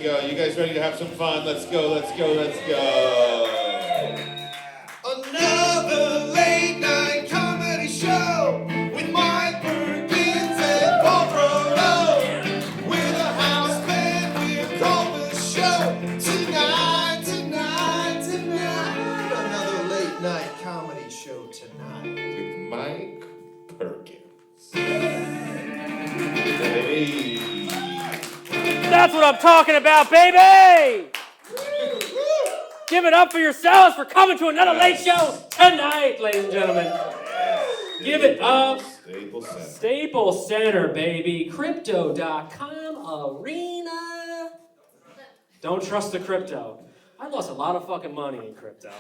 Go. You guys ready to have some fun? Let's go, let's go, let's go. Another late night comedy show with Mike Perkins and Paul Brodo. With a house band, we've called the show tonight. Another late night comedy show tonight with Mike Perkins. Hey. That's what I'm talking about, baby! Give it up for yourselves for coming to another late show tonight, ladies and gentlemen. Give it up. Staples Center, baby. Crypto.com arena. Don't trust the crypto. I lost a lot of fucking money in crypto.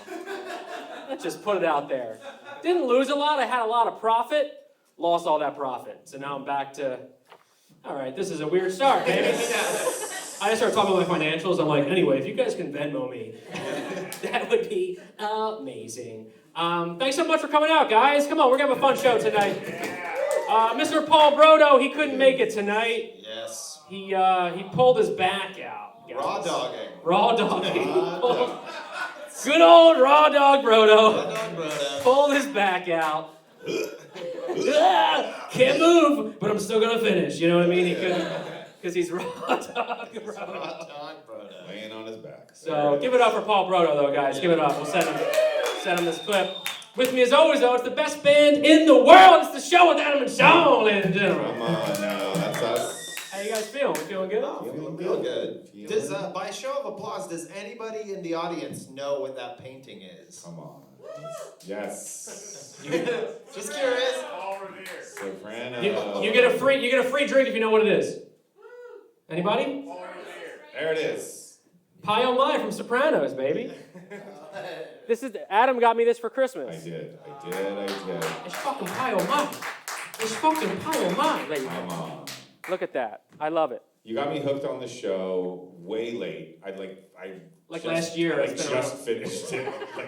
Let's just put it out there. Didn't lose a lot. I had a lot of profit. Lost all that profit. So now I'm back to... All right, this is a weird start, baby. I just started talking about my financials. I'm like, anyway, if you guys can Venmo me, that would be amazing. Thanks so much for coming out, guys. Come on, we're going to have a fun show tonight. Mr. Paul Brodo, he couldn't make it tonight. Yes. He pulled his back out. Guys. Raw dogging. Good old raw dog Brodo. Pulled his back out. Can't move, but I'm still gonna finish. You know what I mean? He couldn't, because he's raw dog Brodo. Laying on his back. So give it up for Paul Brodo, though, guys. Give it up. We'll send him this clip. With me, as always, though, it's the best band in the world. It's the show with Adam and Sean, ladies and gentlemen. Come on now, that's us. How you guys feeling? We feeling good? Feeling real good. By show of applause, does anybody in the audience know what that painting is? Come on. Yes. Just curious. Soprano. You get a free drink if you know what it is. Anybody? There it is. Pie oh my from Sopranos, baby. This is Adam got me this for Christmas. I did. It's fucking pie oh my. It's fucking pie oh my, baby. Come on. Look at that. I love it. You got me hooked on the show way late. Last year. I just finished it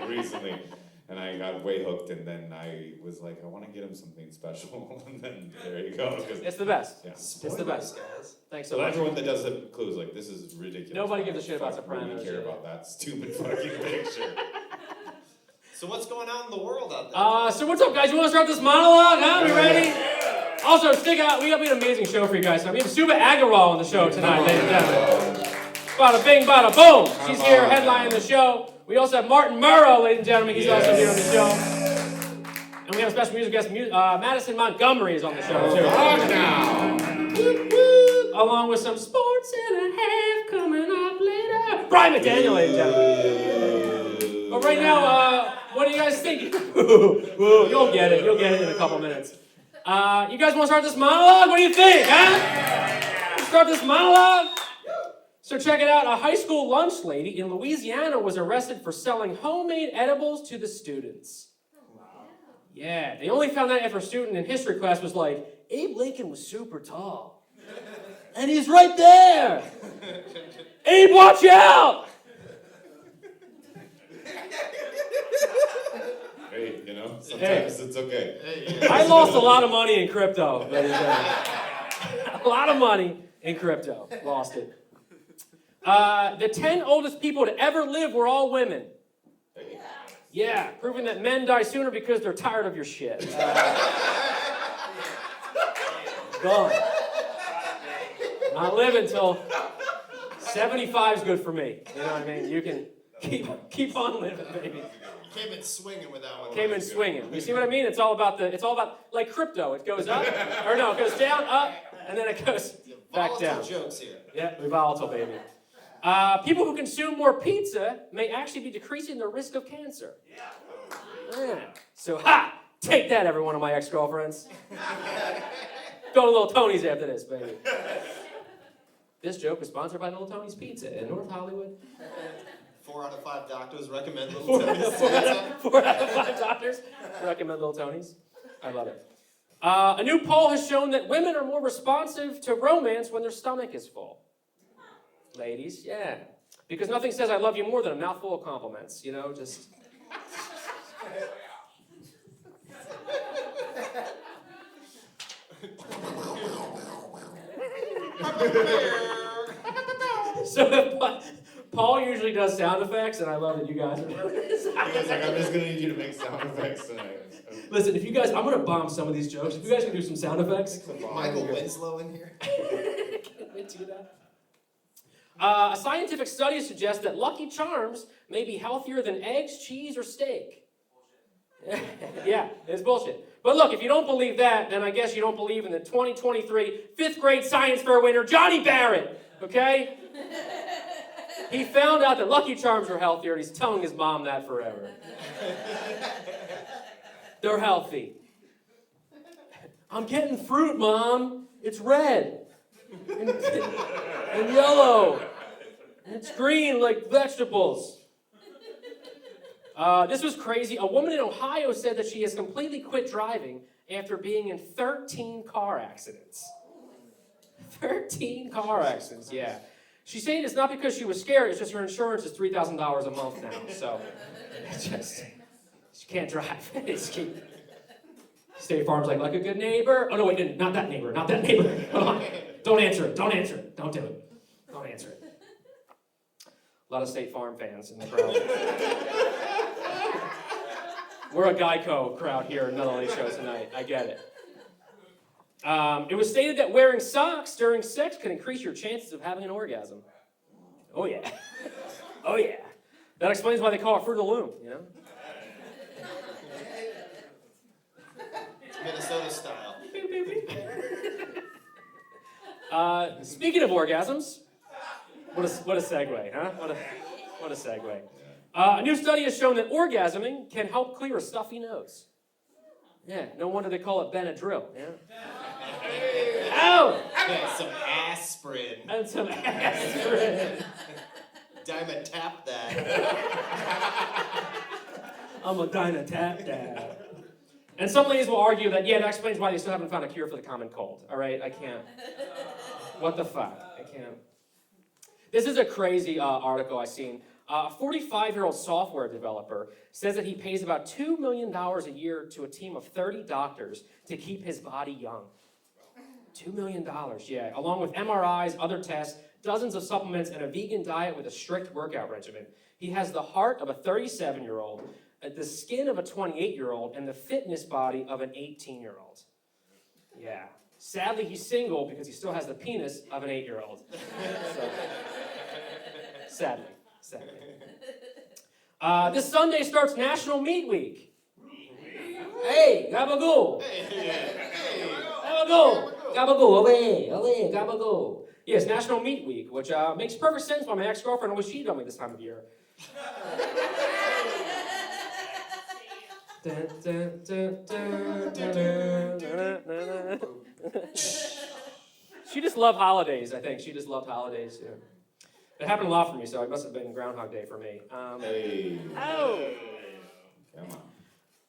recently. And I got way hooked, and then I was like, I want to get him something special. And then there you go. It's the best. Yeah. It's the best, guys. Thanks so Well, much. everyone that does the clues, like, this is ridiculous. Nobody gives a shit about I Sopranos. really care about that stupid fucking picture. So what's going on in the world out there? So what's up, guys? You want to start this monologue? Huh? We ready? Also, stick out. We got an amazing show for you guys. We have Subhah Agarwal on the show tonight, ladies and gentlemen. Bada bing, bada boom. She's here headlining the show. We also have Martin Morrow, ladies and gentlemen. He's also here on the show. And we have a special music guest. Madison Montgomery is on the show, too. Along with some sports and a half coming up later. Brian McDaniel, ladies and gentlemen. But right now, what are you guys thinking? You'll get it. You'll get it in a couple minutes. You guys want to start this monologue? What do you think, huh? Let's start this monologue? So check it out. A high school lunch lady in Louisiana was arrested for selling homemade edibles to the students. Yeah, they only found out after a student in history class was like, Abe Lincoln was super tall. And he's right there. Abe, watch out! Hey, sometimes it's okay. I lost a lot of money in crypto, ladies and gentlemen. A lot of money in crypto. Lost it. The 10 oldest people to ever live were all women. Yeah, proving that men die sooner because they're tired of your shit. Gone. Not living till 75 is good for me. You know what I mean? You can keep on living, baby. Came in swinging with that one. Came in swinging. You see what I mean? It's all about like crypto. It goes up, or no, it goes down, up, and then it goes back down. Jokes here. Yeah, we volatile, baby. People who consume more pizza may actually be decreasing their risk of cancer. Yeah. So, take that, every one of my ex-girlfriends. Go to Little Tony's after this, baby. This joke was sponsored by Little Tony's Pizza in North Hollywood. 4 out of 5 doctors recommend Little Tony's. 4 out of 5 doctors recommend Little Tony's. I love it. A new poll has shown that women are more responsive to romance when their stomach is full. Ladies, yeah. Because nothing says I love you more than a mouthful of compliments, just... So Paul usually does sound effects, and I love that you guys are. He was like, I'm just gonna need you to make sound effects tonight. Listen, if you guys, I'm gonna bomb some of these jokes. If you guys can do some sound effects. Michael Winslow in here. Can't wait to do that. A scientific study suggests that Lucky Charms may be healthier than eggs, cheese, or steak. Yeah, it's bullshit. But look, if you don't believe that, then I guess you don't believe in the 2023 5th grade science fair winner, Johnny Barrett, okay? He found out that Lucky Charms were healthier, and he's telling his mom that forever. They're healthy. I'm getting fruit, Mom. It's red and yellow. And it's green like vegetables. This was crazy. A woman in Ohio said that she has completely quit driving after being in 13 car accidents. 13 car accidents, yeah. She's saying it's not because she was scared, it's just her insurance is $3,000 a month now. So, it's just, she can't drive. State Farm's like a good neighbor. Oh, no, wait, not that neighbor, not that neighbor. Hold on. Don't answer it, don't answer it, don't do it. Don't answer it. A lot of State Farm fans in the crowd. We're a Geico crowd here at Another Late Show tonight. I get it. It was stated that wearing socks during sex can increase your chances of having an orgasm. Oh, yeah. Oh, yeah. That explains why they call it Fruit of the Loom, you know? Minnesota style. Speaking of orgasms, what a segue, huh? What a segue. A new study has shown that orgasming can help clear a stuffy nose. Yeah, no wonder they call it Benadryl. Yeah. Ow! And some aspirin. And some aspirin. Diamond tap that. I'm a Dinah Tap Dad. And some ladies will argue that, yeah, that explains why they still haven't found a cure for the common cold. All right, I can't. What the fuck? I can't. This is a crazy article I've seen. A 45-year-old software developer says that he pays about $2 million a year to a team of 30 doctors to keep his body young. $2 million, yeah. Along with MRIs, other tests, dozens of supplements, and a vegan diet with a strict workout regimen. He has the heart of a 37-year-old, the skin of a 28-year-old, and the fitness body of an 18-year-old. Yeah. Sadly, he's single because he still has the penis of an 8-year-old. So, sadly. This Sunday starts National Meat Week. Hey, gabagoo. Gabagoo. Gabagoo. Away, gabagoo. Yes, National Meat Week, which makes perfect sense why my ex-girlfriend always cheated on me this time of year. She just loved holidays, I think. She just loved holidays, yeah. It happened a lot for me, so it must have been Groundhog Day for me. Hey. Oh! Come on.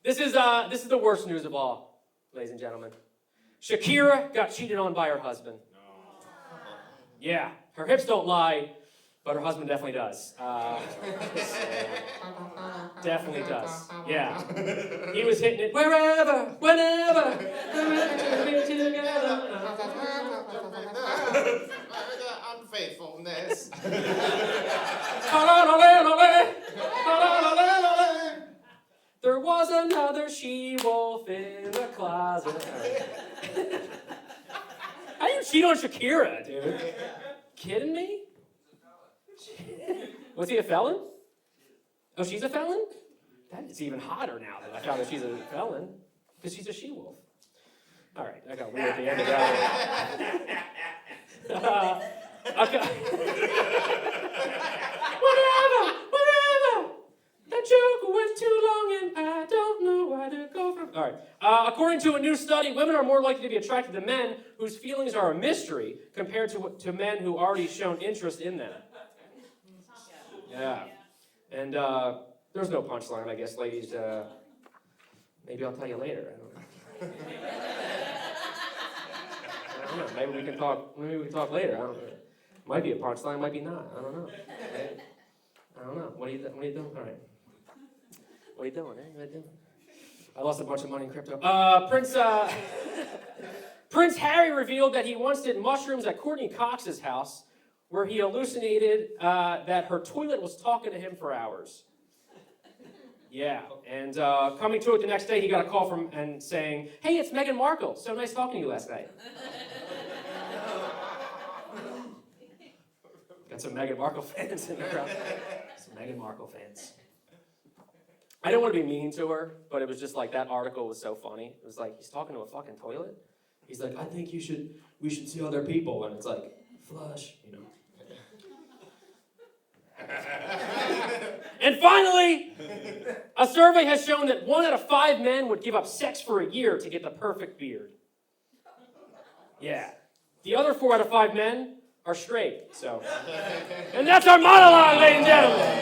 This is the worst news of all, ladies and gentlemen. Shakira got cheated on by her husband. Yeah, her hips don't lie, but her husband definitely does. Definitely does. Yeah. He was hitting it wherever, whenever, together. Unfaithfulness. There was another she-wolf in the closet. How do you cheat on Shakira, dude? Kidding me? Was he a felon? Oh, she's a felon? That is even hotter now that I found that she's a felon, because she's a she-wolf. All right, I got weird at the end of that. Okay. Whatever. That joke went too long and I don't know where to go from. All right. According to a new study, women are more likely to be attracted to men whose feelings are a mystery compared to men who already shown interest in them. Yeah. And there's no punchline, I guess, ladies. Maybe I'll tell you later. I don't know. Maybe we can talk later. I don't know. Might be a punchline, might be not. I don't know. What are you doing? All right. What are you doing? What are you doing? I lost a bunch of money in crypto. Prince Harry revealed that he once did mushrooms at Courtney Cox's house, where he hallucinated that her toilet was talking to him for hours. Yeah, and coming to it the next day, he got a call from and saying, "Hey, it's Meghan Markle. So nice talking to you last night." Got some Meghan Markle fans in the crowd. Some Meghan Markle fans. I didn't want to be mean to her, but it was just like that article was so funny. It was like, he's talking to a fucking toilet. He's like, "I think we should see other people," and it's like, flush, you know. And finally, a survey has shown that 1 out of 5 men would give up sex for a year to get the perfect beard. Yeah. The other 4 out of 5 men are straight, so. And that's our monologue, ladies and gentlemen.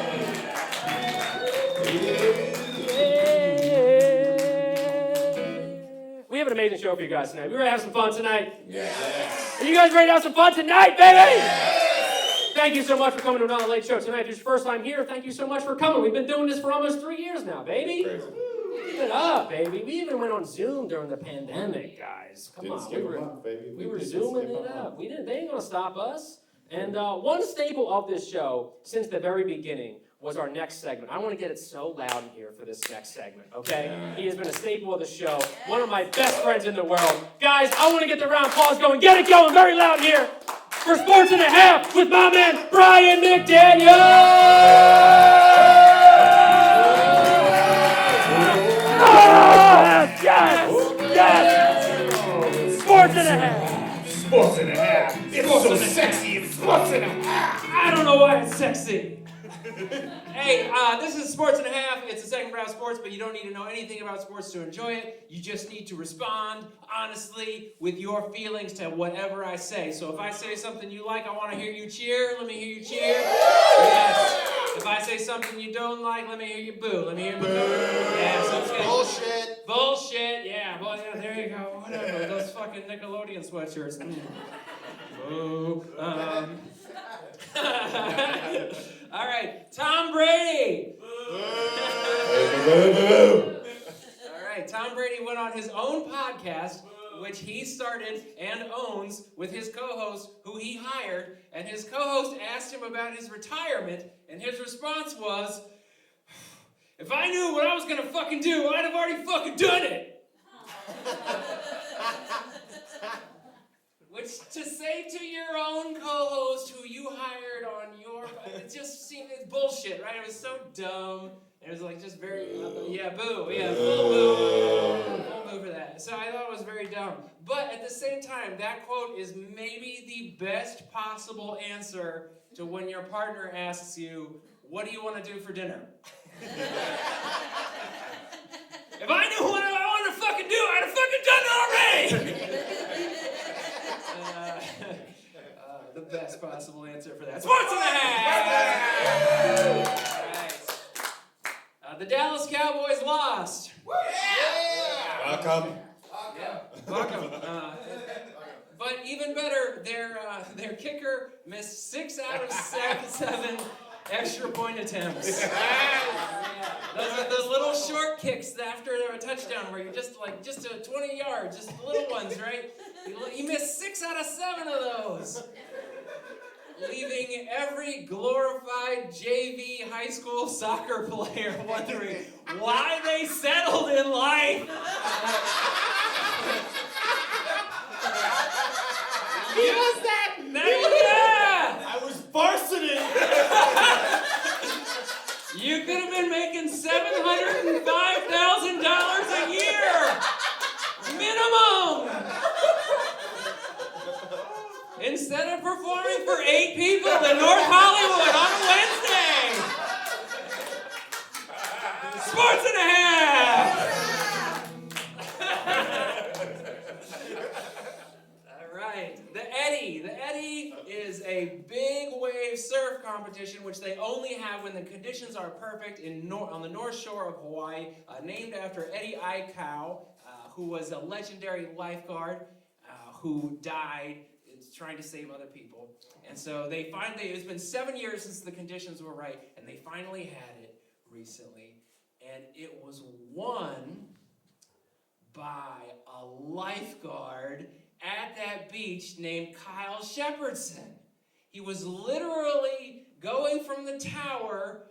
We have an amazing show for you guys tonight. We ready to have some fun tonight? Yes. Are you guys ready to have some fun tonight, baby? Yes. Thank you so much for coming to another late show tonight. If it's your first time here, thank you so much for coming. We've been doing this for almost 3 years now, baby. Crazy. Keep it up, baby. We even went on Zoom during the pandemic, guys. Come on, we were zooming it up. They ain't gonna stop us. And one staple of this show since the very beginning was our next segment. I want to get it so loud in here for this next segment, okay? He has been a staple of the show, one of my best friends in the world. Guys, I want to get the round of applause going. Get it going very loud in here for Sports and a Half with my man, Brian McDaniel! Yes! Sports and a Half! Sports and a Half. It's so sexy. It's Sports and a Half. I don't know why it's sexy. Hey, this is Sports and a Half. It's a segment about sports, but you don't need to know anything about sports to enjoy it. You just need to respond honestly with your feelings to whatever I say. So if I say something you like, I want to hear you cheer. Let me hear you cheer. Yes. If I say something you don't like, let me hear you boo. Let me hear you boo. Yeah, so it's good. Bullshit. Bullshit. Yeah, well, yeah, there you go. Whatever. Those fucking Nickelodeon sweatshirts. Boo. All right, Tom Brady. All right, Tom Brady went on his own podcast, which he started and owns with his co-host, who he hired, and his co-host asked him about his retirement, and his response was, "If I knew what I was gonna fucking do, I'd have already fucking done it." Which, to say to your own co-host who you hired on your, it just seemed, it's bullshit, right? It was so dumb. It was like just very, yeah, boo, yeah, full boo for that. So I thought it was very dumb. But at the same time, that quote is maybe the best possible answer to when your partner asks you, "What do you want to do for dinner?" If I knew what I wanted to fucking do, I'd have fucking done it already! The best possible answer for that. Sports and a Half! Right. The Dallas Cowboys lost. Yeah. Welcome. Yeah, welcome. But even better, their kicker missed 6 out of 7 extra point attempts. Those little short kicks after a touchdown where you're just 20 yards, just the little ones, right? He missed 6 out of 7 of those, leaving every glorified JV high school soccer player wondering why they settled in life. He was that. Yeah! I was varsity. You could have been making $705,000 a year, minimum. Instead of performing for 8 people in North Hollywood on a Wednesday. Sports and a Half. All right, the Eddy is a big wave surf competition which they only have when the conditions are perfect on the North Shore of Hawaii, named after Eddie Aikau, who was a legendary lifeguard who died trying to save other people. And so it's been 7 years since the conditions were right, and they finally had it recently. And it was won by a lifeguard at that beach named Kyle Shepardson. He was literally going from the tower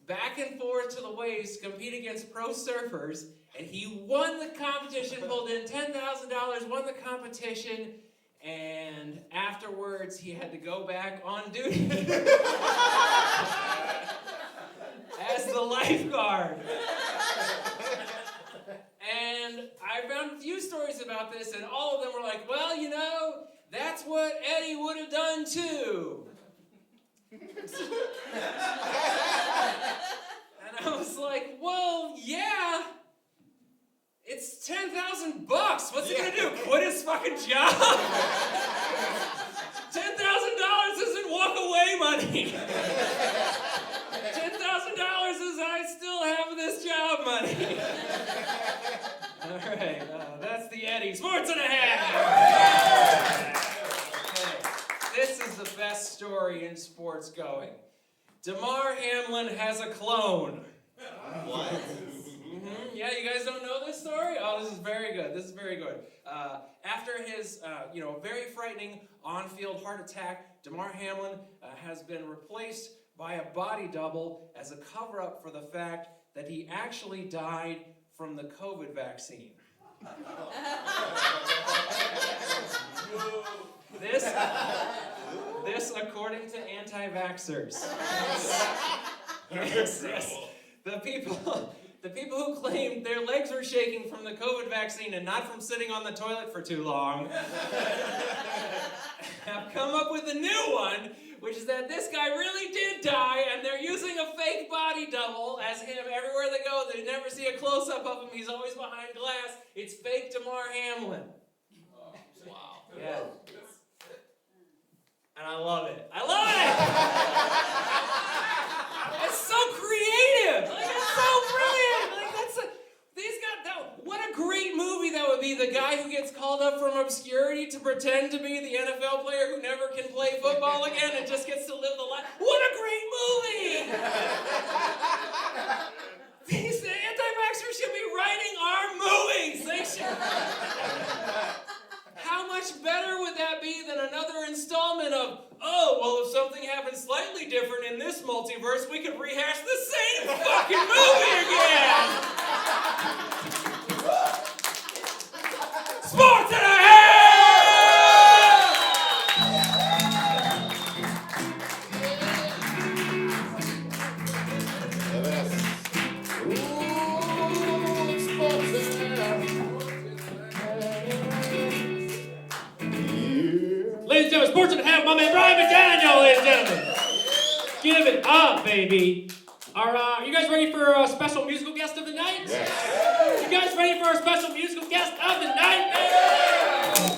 back and forth to the waves to compete against pro surfers, and he won the competition, pulled in $10,000, won the competition, and afterwards he had to go back on duty as the lifeguard. And I found a few stories about this, and all of them were like, well, you know, that's what Eddie would have done too. And I was like, well, yeah, it's $10,000. What's he gonna do? Quit his fucking job? $10,000 isn't walk away money. $10,000 is I still have this job money. All right, that's the Eddie. Sports and a half. Okay. This is the best story in sports going. Damar Hamlin has a clone. What? Mm-hmm. Yeah, you guys don't know this story? Oh, this is very good. This is very good. After his, very frightening on-field heart attack, Damar Hamlin has been replaced by a body double as a cover-up for the fact that he actually died from the COVID vaccine. This according to anti-vaxxers. Yes. The people who claimed their legs were shaking from the COVID vaccine and not from sitting on the toilet for too long have come up with a new one, which is that this guy really did die, and they're using a fake body double as him everywhere they go. They never see a close-up of him. He's always behind glass. It's fake Damar Hamlin. Wow. Yeah. And I love it. I love it! It's so creative! Like, it's so brilliant! Like, what a great movie that would be. The guy who gets called up from obscurity to pretend to be the NFL player who never can play football again and just gets to live the life. What a great movie! These anti-vaxxers should be writing our movies. They should. How much better would that be than another installment of, oh, well, if something happens slightly different in this multiverse, we could rehash the same fucking movie again! Sports and a half! Ladies and gentlemen, Sports and a Half, my man Brian McDaniel, ladies and gentlemen. Give it up, baby. Are you guys ready for a special musical guest of the night? Yes. You guys ready for a special musical guest of the night? Yeah.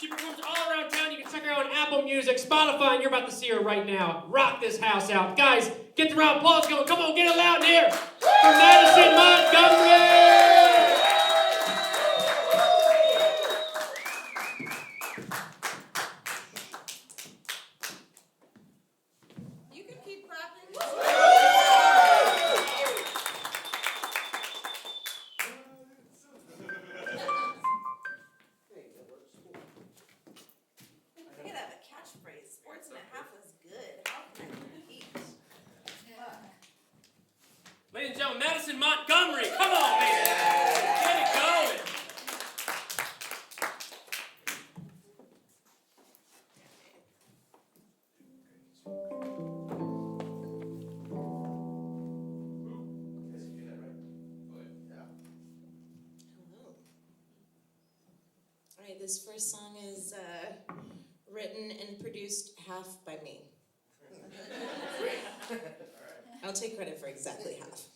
She performs all around town. You can check her out on Apple Music, Spotify, and you're about to see her right now. Rock this house out. Guys, get the round of applause going. Come on, get it loud in here. For Madison Montgomery. You can keep clapping. I gotta have a catchphrase. Sports and a half was good. How can I compete? Ladies and gentlemen, Madison Montgomery. Come on, baby. Get it going. All right, this first song is written and produced half by me. I'll take credit for exactly half.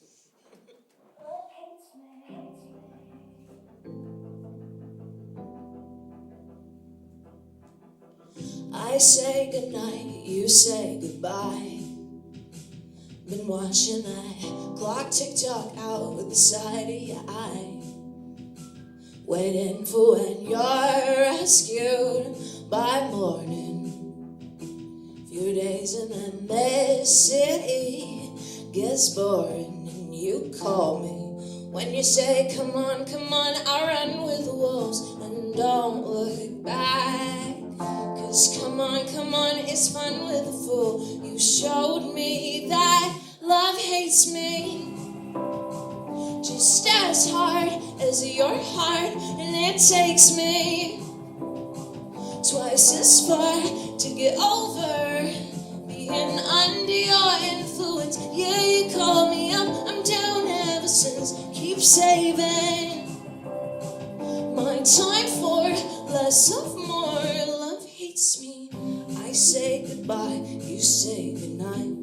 I say goodnight, you say goodbye. Been watching that clock tick-tock out with the side of your eye. Waiting for when you're rescued by morning. Few days and then this city gets boring. And you call me when you say, come on, I run with the wolves and don't look back. 'Cause 'Cause come on, it's fun with a fool. You showed me that love hates me just as hard as your heart, and it takes me twice as far to get over being under your influence. Yeah, you call me up, I'm down ever since. Keep saving my time for less of more. Love hates me. I say goodbye, you say goodnight.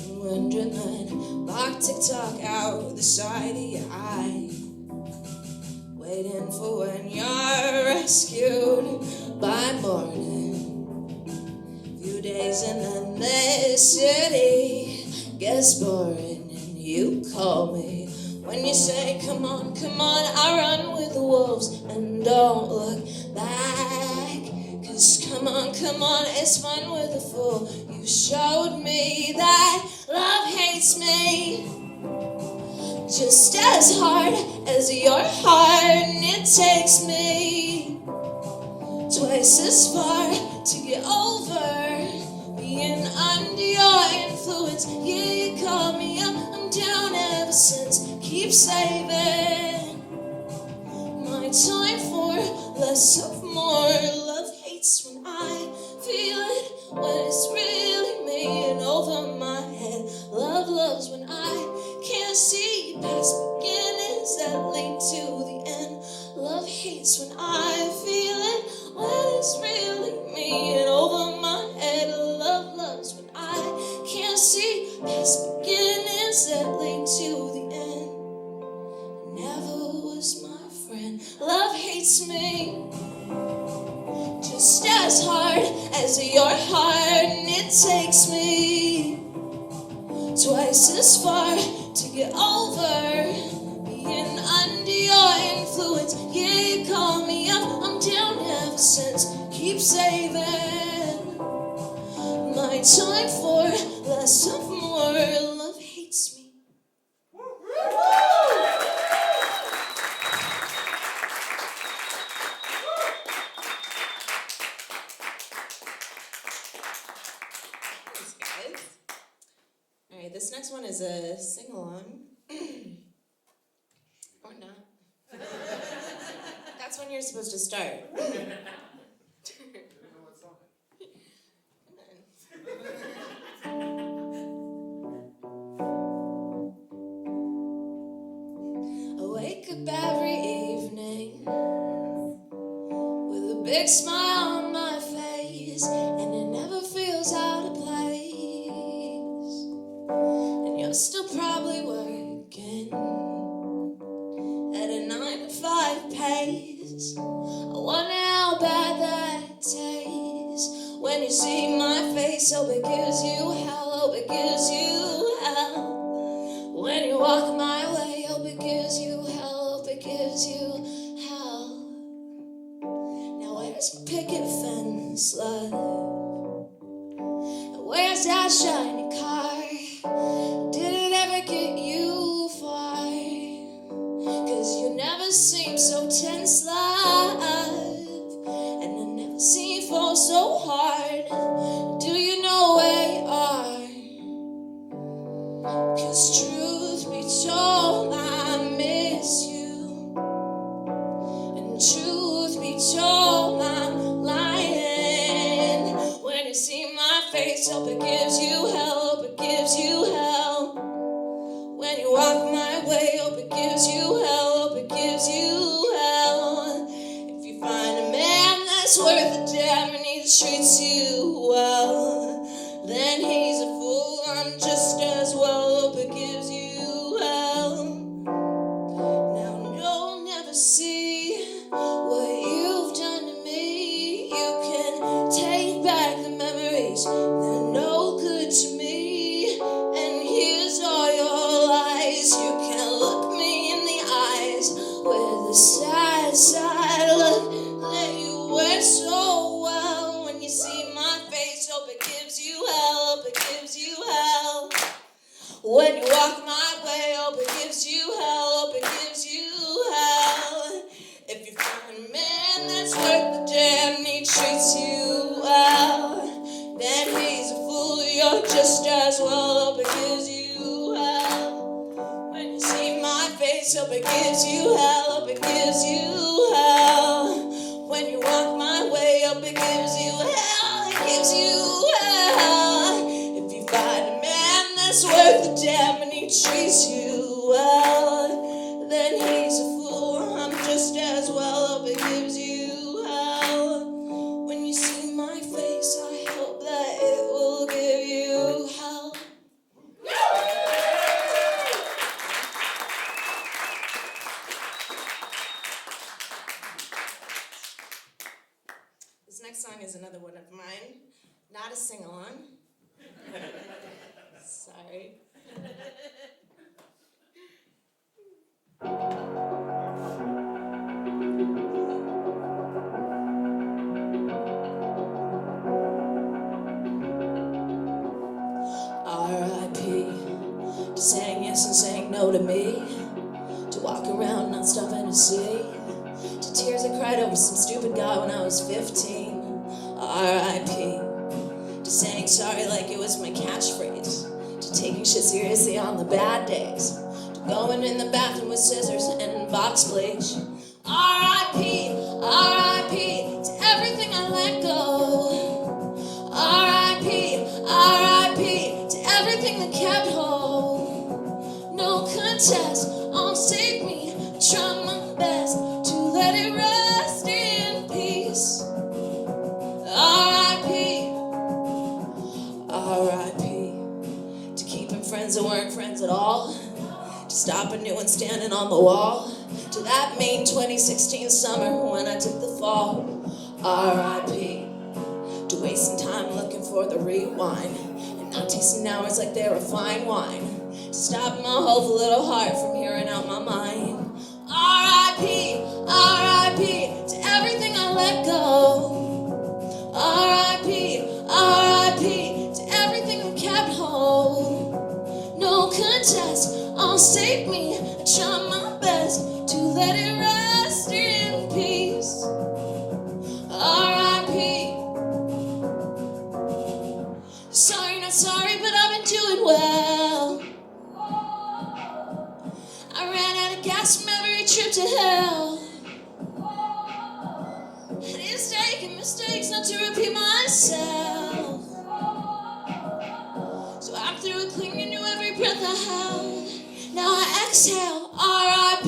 Wonderland, clock tick-tock out the side of your eye, waiting for when you're rescued by morning. Few days and then this city gets boring, and you call me when you say, come on, I run with the wolves and don't look back. 'Cause come on, it's fun with a fool. You showed me that love hates me just as hard as your heart, and it takes me twice as far to get over being under your influence. Yeah, you call me up, I'm down ever since. Keep saving my time for less of more. Love hates when I feel it, when it's really me and over my head. Love loves when I can't see past beginnings that lead to the end. Love hates when I feel it, when it's really me and over my head. Love loves when I can't see past beginnings that lead to the end. Never was my friend. Love hates me just as hard as your heart, and it takes me twice as far to get over being under your influence. Yeah, you call me up, I'm down ever since. Keep saving my time for less of more. Love hates me. Thanks, guys. All right, this next one is a sing-along. Or not. That's when you're supposed to start. I wake up every evening with a big smile on my face, and it never feels out of place. And you're still probably working at a 9-to-5 pace. I wonder how bad that tastes when you see my face. Hope it gives you hell, hope it gives you hell. When you walk my way, hope it gives you hell, hope it gives you hell. Now where's my picket fence love? Where's that shiny car? Did it ever get you far? 'Cause you never seem so tense, love, and I never seem fall so hard. Do you know where you are? 'Cause truth be told, I miss you, and truth be told, I'm lying. When you see my face, hope it gives you hell, hope it gives you hell. When you walk my way, hope it gives you hell, hope it gives you hell. If you find a man that's worth a damn and he treats you well, then he's a fool, I'm just as well, hope it gives you hell. Now you'll never see what you've done to me. You can take back the memories, they're no good to me. And here's all your lies. You can look me in the eyes with a sad, sad look that you wear so well. When you see my face, hope it gives you hell, hope it gives you hell. When you walk my way, hope it gives you hell, hope it gives you hell. If you find a man that's worth the damn, he treats as well hope it gives you hell. When you see my face, hope it gives you hell, hope it gives you hell. When you walk my way, hope it gives you hell, it gives you hell. If you find a man that's worth the damn and he treats you well, then he's a fool. I'm just as well hope it gives you hell. When you see my face, I hope that it will give you hell. This next song is another one of mine. Not a sing-along. Sorry. R.I.P. to saying yes and saying no to me, to walk around not stopping to see, to tears I cried over some stupid guy when I was 15. R.I.P. to saying sorry like it was my catchphrase, to taking shit seriously on the bad days, to going in the bathroom with scissors and box bleach. R.I.P. R.I.P. to everything I let go. R.I.P. R.I.P. to everything that kept hold. No contest, all save me. I try my best to let it rest in peace. R.I.P. R.I.P. to keeping friends that weren't friends at all, to stopping new and standing on the wall, to that May 2016 summer when I took the fall. R.I.P. to wasting time looking for the rewind, and not tasting hours like they were fine wine, to stop my whole little heart from hearing out my mind. R.I.P. R.I.P. to everything I let go. R.I.P. R.I.P. to everything that kept hold. No contest, all save me. I try my best to let it rest in peace. R.I.P. Sorry, not sorry, but I've been doing well. I ran out of gas from every trip to hell. And it's taking mistakes not to repeat myself. So I'm through clinging to every breath I held. Now I exhale. R.I.P.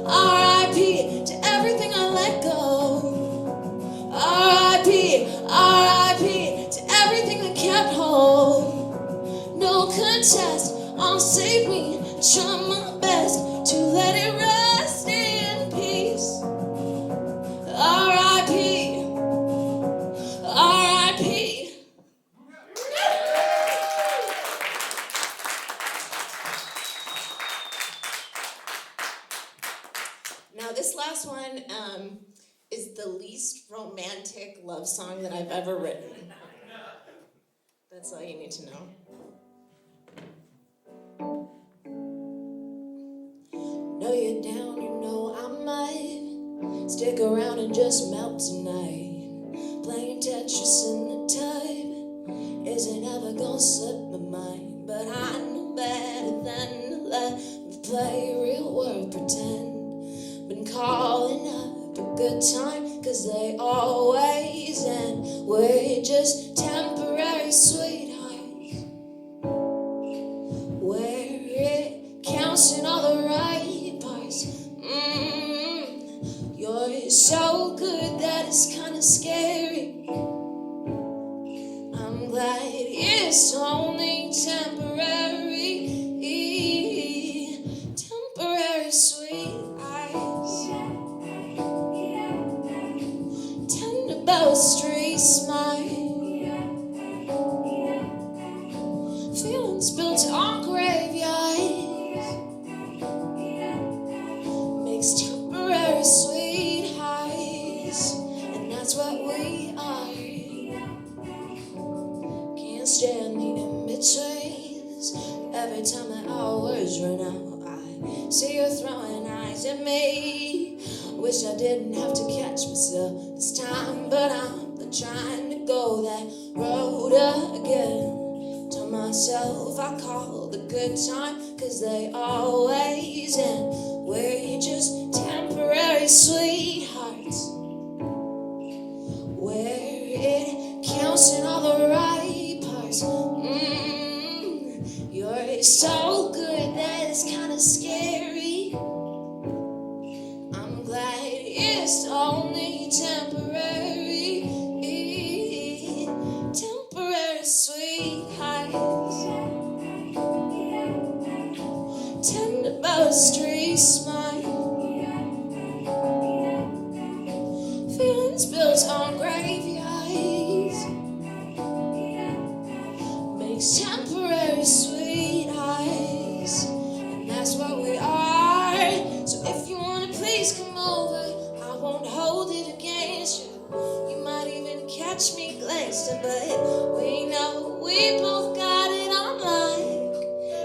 R.I.P. to everything I let go. R.I.P. R.I.P. to everything that kept hold. No contest, all save me. Try my best to let it rest in peace. R.I.P. R.I.P. Now this last one is the least romantic love song that I've ever written. That's all you need to know. Know you're down, you know I might stick around and just melt tonight. Playing Tetris in the tide isn't ever gonna slip my mind, but I know better than to let me play real world pretend. Been calling up a good time, 'cause they always end. We're just temporary sweethearts, where it counts in all the right parts. You're so good that it's kinda scary. I'm glad it's only temporary. Temporary sweethearts, tell about a street smile, feelings built on graveyards, makes temporary sweethearts, and that's what we are. Can't stand the in-betweens. Every time the hours run out, I see you throwing eyes at me. Wish I didn't have to catch myself this time, but I'm not trying to go that road again. Tell myself, I call the good time, 'cause they always end. We're just temporary sweethearts, where it counts in all the right parts. You're so good that it's kind of scary. I'm glad it's only temporary. Temporary sweethearts, tender by a street smile, feelings built on graveyards, makes temporary sweethearts, and that's what we are. So if you wanna please come over, I won't hold it against you. You might even catch me glancing, but we know we both got it on like,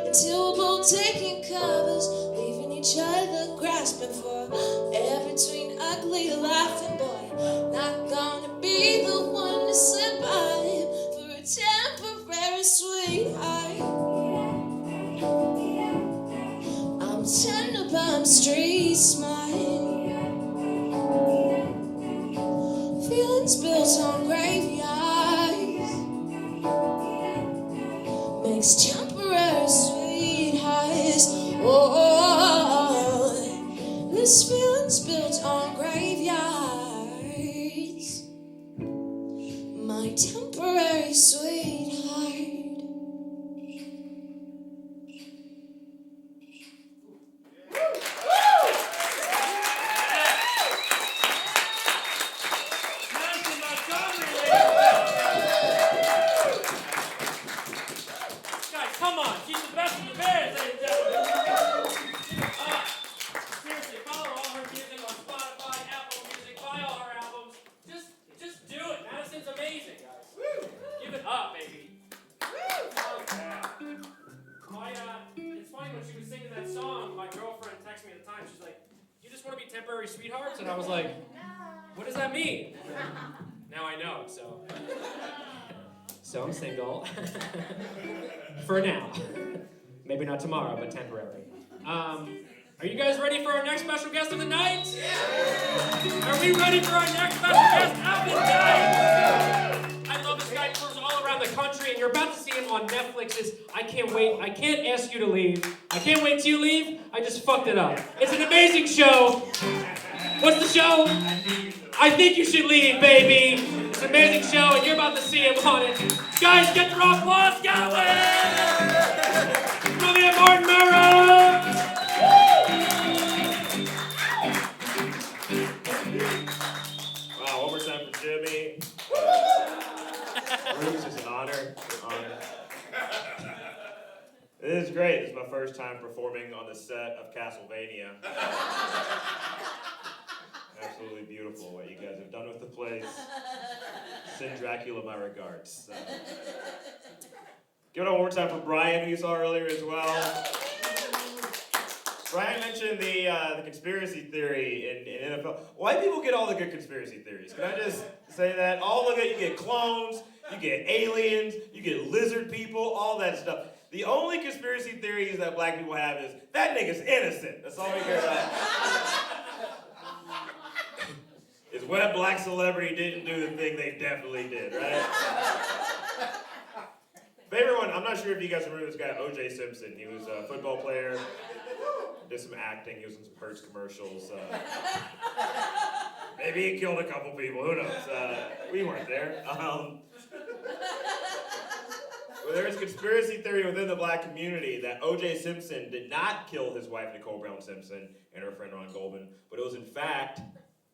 until we're both taking covers, leaving each other grasping for air between ugly laughing. Boy, not gonna be the one to slip by for a temporary sweetheart. I'm tender by a street smile, feelings built on graveyards, makes temporary sweethearts. Oh, this feelings built on graveyards, my temporary sweetheart. Madison Montgomery, guys, come on. She's the best of the best, ladies and gentlemen. Seriously, follow all her music on Spotify, Apple Music, buy all her albums. Just do it. Madison's amazing, guys. Give it up, baby. It's funny when she was singing that song, my girlfriend texted me at the time. She's like, "You just want to be temporary sweethearts?" And I was like, "What does that mean?" Now I know, so I'm single. For now. Maybe not tomorrow, but temporary. Are you guys ready for our next special guest of the night? Yeah. Are we ready for our next special guest of the night? I love this guy. He tours all around the country, and you're about to see him on Netflix's I Can't Wait. I Can't Ask You to Leave. I Can't Wait Till You Leave. I just fucked it up. It's an amazing show. What's the show? I Think You Should Leave, baby. It's an amazing show, and you're about to see him on it. Guys, get your applause going! Brilliant Martin Morrow! Wow, one more time for Jimmy. Bruce, it's an honor. It is great. This is my first time performing on the set of Castlevania. Absolutely beautiful what you guys have done with the place. Send Dracula my regards. Give it up one more time for Brian, who you saw earlier as well. Brian mentioned the conspiracy theory in NFL. White people get all the good conspiracy theories. Can I just say that? All of it, you get clones, you get aliens, you get lizard people, all that stuff. The only conspiracy theories that black people have is, that nigga's innocent. That's all we care about. Is what black celebrity didn't do the thing they definitely did, right? Favorite one, I'm not sure if you guys remember this guy, O.J. Simpson. He was a football player, did some acting, he was in some Hertz commercials. Maybe he killed a couple people, who knows? We weren't there. Well, there is conspiracy theory within the black community that O.J. Simpson did not kill his wife, Nicole Brown Simpson, and her friend Ron Goldman, but it was in fact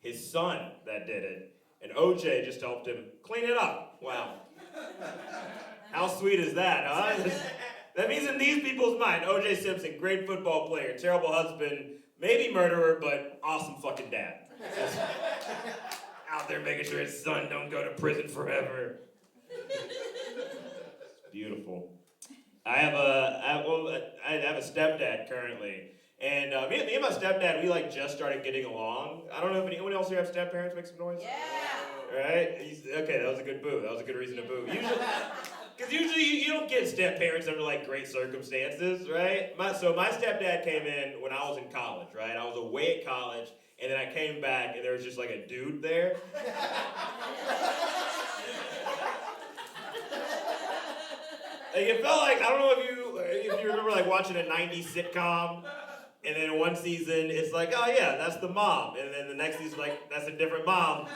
his son that did it, and O.J. just helped him clean it up. Wow. How sweet is that, huh? That means in these people's mind, O.J. Simpson, great football player, terrible husband, maybe murderer, but awesome fucking dad. Just out there making sure his son don't go to prison forever. Beautiful. I have a stepdad currently, and me and my stepdad, we just started getting along. I don't know if anyone else here have step parents. Make some noise. Yeah. Right? Okay, that was a good boo. That was a good reason to boo. Because usually you don't get step-parents under, like, great circumstances, right? So my stepdad came in when I was in college, right? I was away at college, and then I came back, and there was just, like, a dude there. Like, it felt like, I don't know if you remember, like, watching a 90s sitcom, and then one season, it's like, oh, yeah, that's the mom. And then the next season, like, that's a different mom.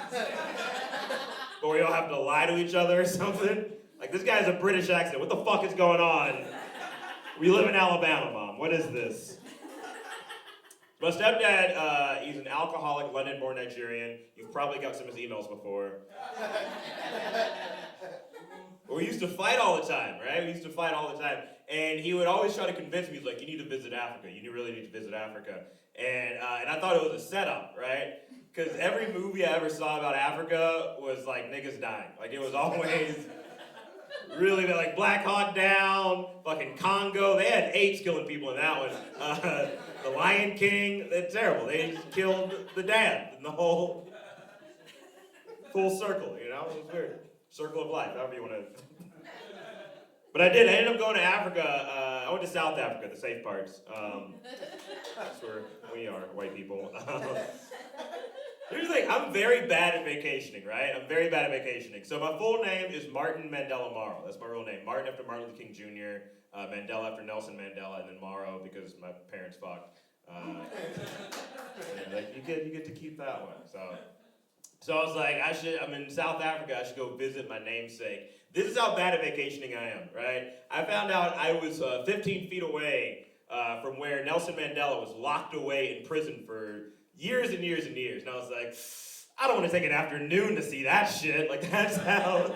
Or we all have to lie to each other or something. Like, this guy has a British accent. What the fuck is going on? We live in Alabama, Mom. What is this? My stepdad, he's an alcoholic, London-born Nigerian. You've probably got some of his emails before. We used to fight all the time, right? We used to fight all the time. And he would always try to convince me, he's like, you need to visit Africa. You really need to visit Africa. And I thought it was a setup, right? Because every movie I ever saw about Africa was like niggas dying. Like, it was always really like Black Hawk Down, fucking Congo. They had apes killing people in that one. The Lion King, they're terrible. They just killed the dad in the whole full circle, you know? It was weird. Circle of life, however you want to. But I did. I ended up going to Africa. I went to South Africa, the safe parts. That's where we are, white people. Here's the thing, I'm very bad at vacationing, right? I'm very bad at vacationing. So my full name is Martin Mandela Morrow. That's my real name. Martin after Martin Luther King Jr., Mandela after Nelson Mandela, and then Morrow because my parents fucked. Like, you get to keep that one. So I was like, I'm in South Africa, I should go visit my namesake. This is how bad at vacationing I am, right? I found out I was 15 feet away from where Nelson Mandela was locked away in prison for years and years and years. And I was like, I don't want to take an afternoon to see that shit. Like, that's how.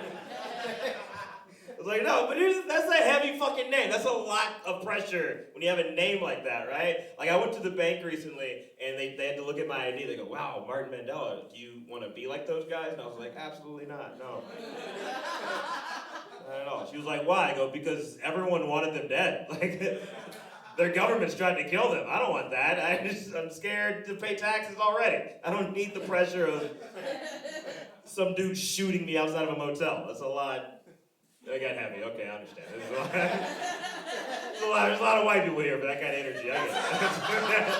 I was like, no, but that's a heavy fucking name. That's a lot of pressure when you have a name like that, right? Like, I went to the bank recently, and they had to look at my ID. They go, wow, Martin Mandela, do you want to be like those guys? And I was like, absolutely not, no. Not at all. She was like, why? I go, because everyone wanted them dead. Like, their government's trying to kill them. I don't want that. I'm scared to pay taxes already. I don't need the pressure of some dude shooting me outside of a motel. That's a lot. I got heavy. Okay, I understand. There's a lot of white people here for that kind of energy. I get it.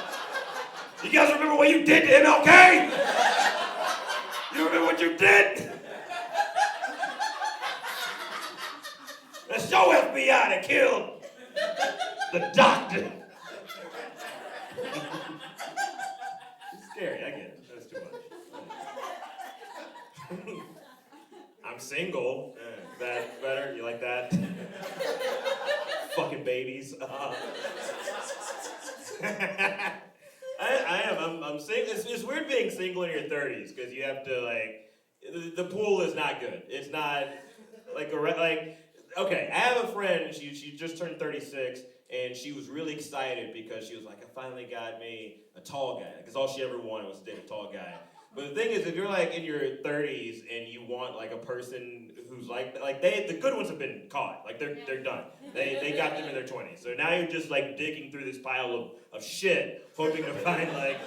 You guys remember what you did to MLK? You remember what you did? That's your FBI that killed the doctor. It's scary, I get it. That's too much. I'm single. That better? You like that? Fucking babies. I am. I'm single. It's weird being single in your 30s because you have to, like, the pool is not good. It's not like okay, I have a friend, she just turned 36, and she was really excited because she was like, I finally got me a tall guy. Because all she ever wanted was to date a tall guy. But the thing is, if you're like in your 30s and you want like a person who's like the good ones have been caught. Like they're done. They got them in their 20s. So now you're just like digging through this pile of shit, hoping to find like,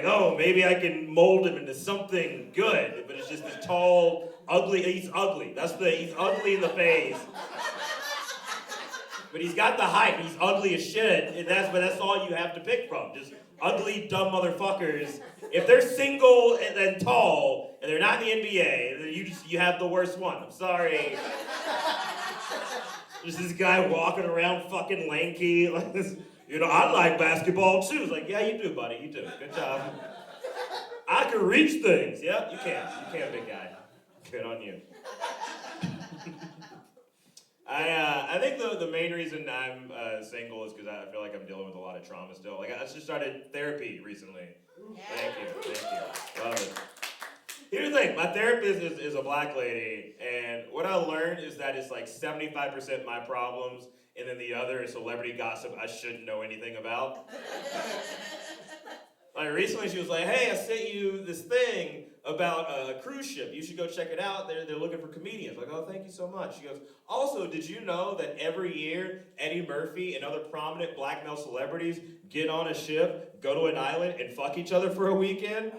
oh, maybe I can mold him into something good. But it's just this tall, ugly, he's ugly. He's ugly in the face. But he's got the height, he's ugly as shit, and that's all you have to pick from. Just ugly, dumb motherfuckers. If they're single and tall, and they're not in the NBA, then you have the worst one. I'm sorry. There's this guy walking around fucking lanky, like this, I like basketball too. It's like, yeah, you do, buddy, you do. Good job. I can reach things. Yeah, you can. You can, big guy. Good on you. I think the main reason I'm single is because I feel like I'm dealing with a lot of trauma still. Like, I just started therapy recently. Yeah. Thank you. Love it. Here's the thing, my therapist is a black lady, and what I learned is that it's like 75% my problems, and then the other is celebrity gossip I shouldn't know anything about. Like, recently she was like, hey, I sent you this thing about a cruise ship. You should go check it out. They're looking for comedians. Like, oh, thank you so much. She goes, also, did you know that every year Eddie Murphy and other prominent black male celebrities get on a ship, go to an island, and fuck each other for a weekend?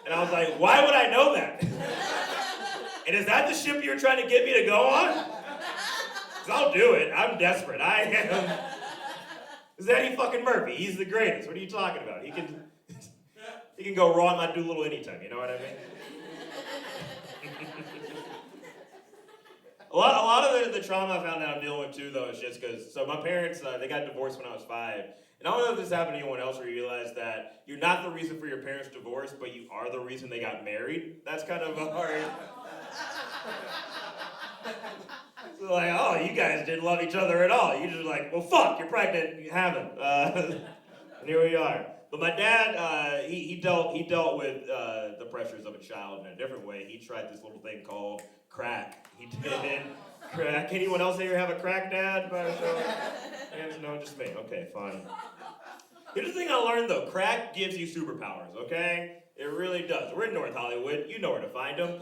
And I was like, why would I know that? And is that the ship you're trying to get me to go on? Because I'll do it. I'm desperate. I am. Is Eddie fucking Murphy? He's the greatest. What are you talking about? He can go wrong on Doolittle anytime. You know what I mean? A lot of the trauma I found out I'm dealing with too, though, is just because. So my parents, they got divorced when I was 5. And I don't know if this happened to anyone else where you realize that you're not the reason for your parents' divorce, but you are the reason they got married. That's kind of a hard. So like, oh, you guys didn't love each other at all. You just like, well, fuck, you're pregnant, you haven't. And here we are. But my dad, he dealt with the pressures of a child in a different way. He tried this little thing called crack. He did crack. Anyone else here have a crack dad? No, just me. Okay, fine. Here's the thing I learned though. Crack gives you superpowers, okay? It really does. We're in North Hollywood. You know where to find them.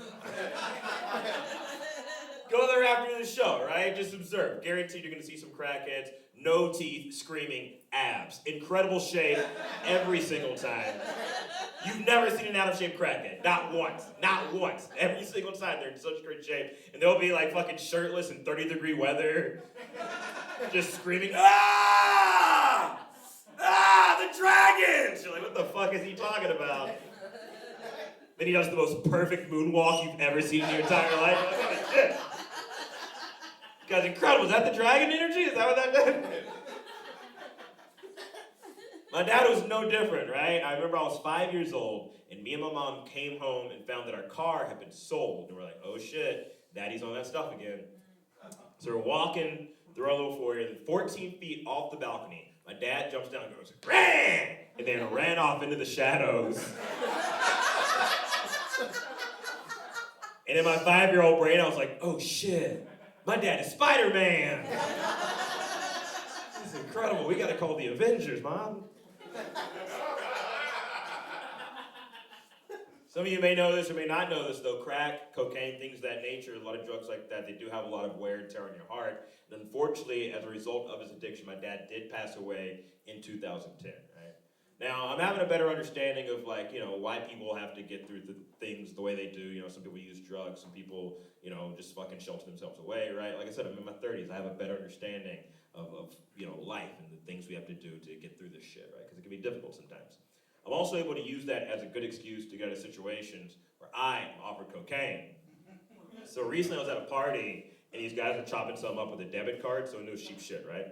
Go there after the show, right? Just observe. Guaranteed you're going to see some crackheads. No teeth, screaming abs. Incredible shape every single time. You've never seen an out-of-shape crackhead. Not once. Not once. Every single time they're in such great shape. And they'll be like fucking shirtless in 30-degree weather. Just screaming, ah! Ah, the dragons! You're like, what the fuck is he talking about? Then he does the most perfect moonwalk you've ever seen in your entire life. You're like, oh shit. This guy's incredible. Is that the dragon energy? Is that what that did? My dad was no different, right? I remember I was 5 years old, and me and my mom came home and found that our car had been sold. And we're like, oh shit, daddy's on that stuff again. So we're walking through our little foyer, 14 feet off the balcony. My dad jumps down and goes, ran! And then ran off into the shadows. And in my 5-year-old brain, I was like, oh shit, my dad is Spider-Man. This is incredible. We gotta call the Avengers, Mom. Some of you may know this or may not know this, though. Crack, cocaine, things of that nature, a lot of drugs like that, they do have a lot of wear and tear on your heart. And unfortunately, as a result of his addiction, my dad did pass away in 2010, right? Now, I'm having a better understanding of, like, you know, why people have to get through the things the way they do. You know, some people use drugs, some people, you know, just fucking shelter themselves away, right? Like I said, I'm in my 30s. I have a better understanding of you know, life and the things we have to do to get through this shit, right? Because it can be difficult sometimes. I'm also able to use that as a good excuse to get out of situations where I am offered cocaine. So recently I was at a party, and these guys were chopping something up with a debit card, so I knew it was cheap shit, right?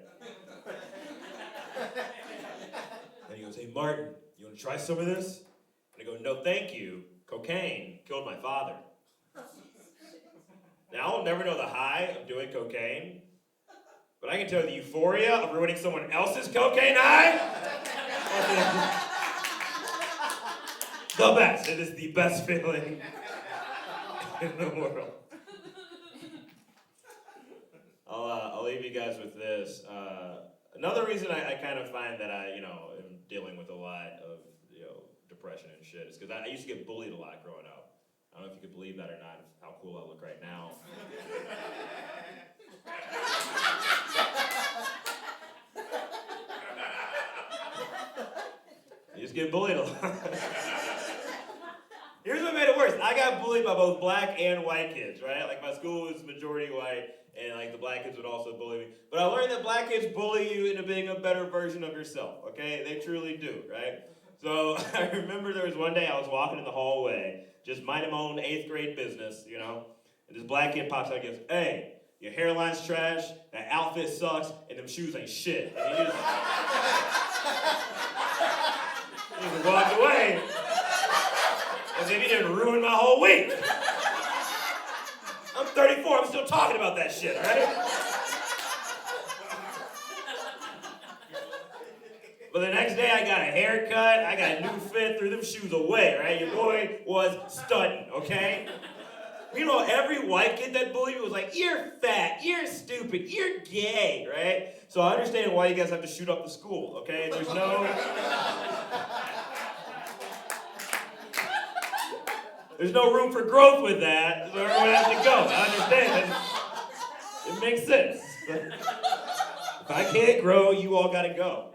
And he goes, hey, Martin, you want to try some of this? And I go, no, thank you. Cocaine killed my father. Now, I'll never know the high of doing cocaine, but I can tell you the euphoria of ruining someone else's cocaine high. The best. It is the best feeling in the world. I'll leave you guys with this. Another reason I kind of find that I, you know, am dealing with a lot of, you know, depression and shit is because I used to get bullied a lot growing up. I don't know if you could believe that or not, how cool I look right now. I used to get bullied a lot. Here's what made it worse. I got bullied by both black and white kids, right? Like, my school was majority white, and like the black kids would also bully me. But I learned that black kids bully you into being a better version of yourself, okay? They truly do, right? So I remember there was one day I was walking in the hallway, just minding my own 8th grade business, you know, and this black kid pops out and goes, hey, your hairline's trash, that outfit sucks, and them shoes ain't shit. And he just walked away. As if he didn't ruin my whole week. I'm 34, I'm still talking about that shit, right? But the next day I got a haircut, I got a new fit, threw them shoes away, right? Your boy was stunting, okay? You know, every white kid that bullied me was like, you're fat, you're stupid, you're gay, right? So I understand why you guys have to shoot up the school, okay? There's no... There's no room for growth with that, so everyone has to go. I understand. It makes sense. But if I can't grow, you all gotta go.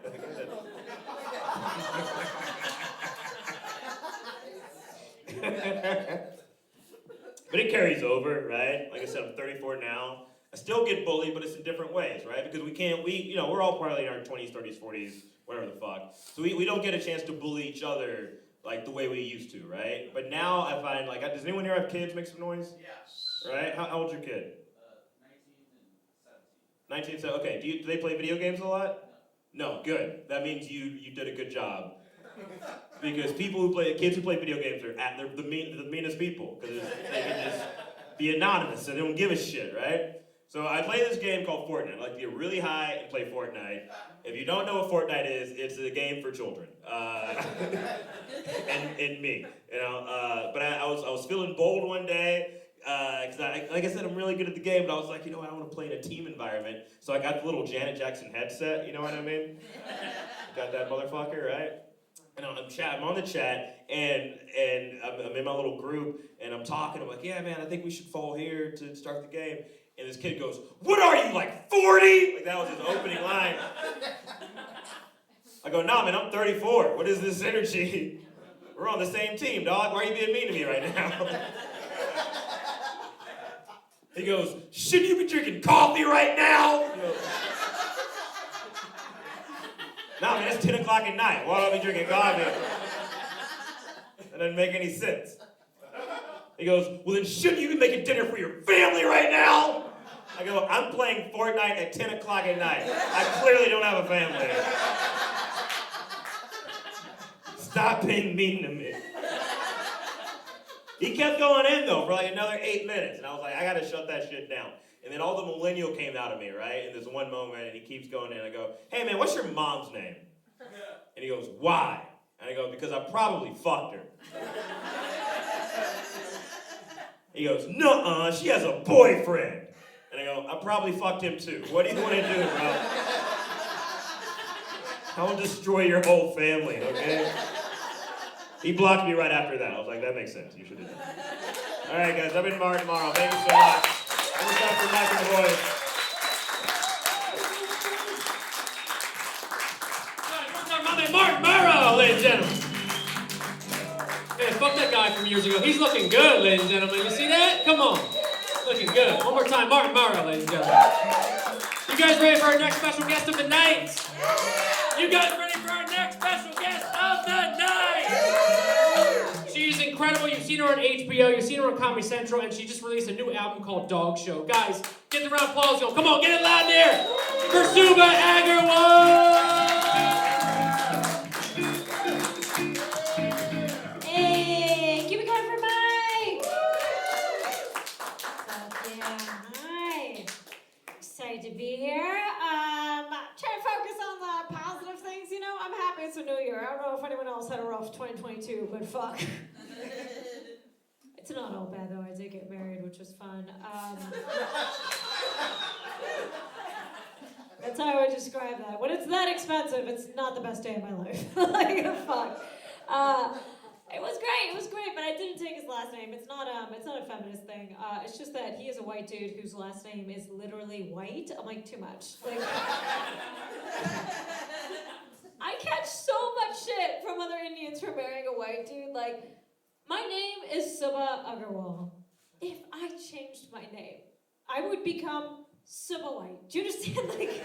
But it carries over, right? Like I said, I'm 34 now. I still get bullied, but it's in different ways, right? Because we're all probably in our 20s, 30s, 40s, whatever the fuck. So we don't get a chance to bully each other like the way we used to, right? But now I find, like, does anyone here have kids? Make some noise. Yes. Right? How old's your kid? 19 and 17. 19, so, okay. Do they play video games a lot? No, good. That means you did a good job. Because kids who play video games they're the meanest people. Because they can just be anonymous and they don't give a shit, right? So I play this game called Fortnite. I like to get really high and play Fortnite. If you don't know what Fortnite is, it's a game for children. And me, you know. But I was feeling bold one day. Because like I said, I'm really good at the game, but I was like, you know what, I want to play in a team environment. So I got the little Janet Jackson headset, you know what I mean? Got that motherfucker, right? And I'm on the chat, and I'm in my little group, and I'm talking. I'm like, yeah, man, I think we should fall here to start the game. And this kid goes, what are you, like 40? Like, that was his opening line. I go, nah, man, I'm 34. What is this energy? We're on the same team, dog. Why are you being mean to me right now? He goes, shouldn't you be drinking coffee right now? Nah, man, it's 10 o'clock at night. Why would I be drinking coffee? That doesn't make any sense. He goes, well, then shouldn't you be making dinner for your family right now? I go, I'm playing Fortnite at 10 o'clock at night. I clearly don't have a family. Stop being mean to me. He kept going in, though, for like another 8 minutes. And I was like, I got to shut that shit down. And then all the millennial came out of me, right? And there's one moment, and he keeps going in. I go, hey, man, what's your mom's name? And he goes, why? And I go, because I probably fucked her. He goes, nuh-uh, she has a boyfriend. And I go, I probably fucked him, too. What do you want to do, bro? I will destroy your whole family, okay? He blocked me right after that. I was like, that makes sense. You should do that. All right, guys. I've been Mark tomorrow. Thank you so much. One time for Mike and the boys. What's up, my man Mark Morrow, ladies and gentlemen? Hey, fuck that guy from years ago. He's looking good, ladies and gentlemen. You see that? Come on. Looking good. One more time, Mark Morrow, ladies and gentlemen. You guys ready for our next special guest of the night? You guys ready for our next special guest of the night? She's incredible. You've seen her on HBO. You've seen her on Comedy Central. And she just released a new album called Dog Show. Guys, get the round of applause going. Come on, get it loud there for Subhah Agarwal. Hey, keep it going for Mike. Yeah, hi. Excited to be here. Trying to focus on the positive things, you know. I'm happy it's a new year. I don't know if anyone else had a rough 2022, but fuck. It's not all bad though. I did get married, which was fun. That's how I would describe that. When it's that expensive, it's not the best day of my life. Like, fuck. It was great, but I didn't take his last name. It's not a feminist thing. It's just that he is a white dude whose last name is literally white. I'm like, too much. Like, I catch so much shit from other Indians for marrying a white dude. Like, my name is Subhah Agarwal. If I changed my name, I would become Subhah White. Do you understand? Like,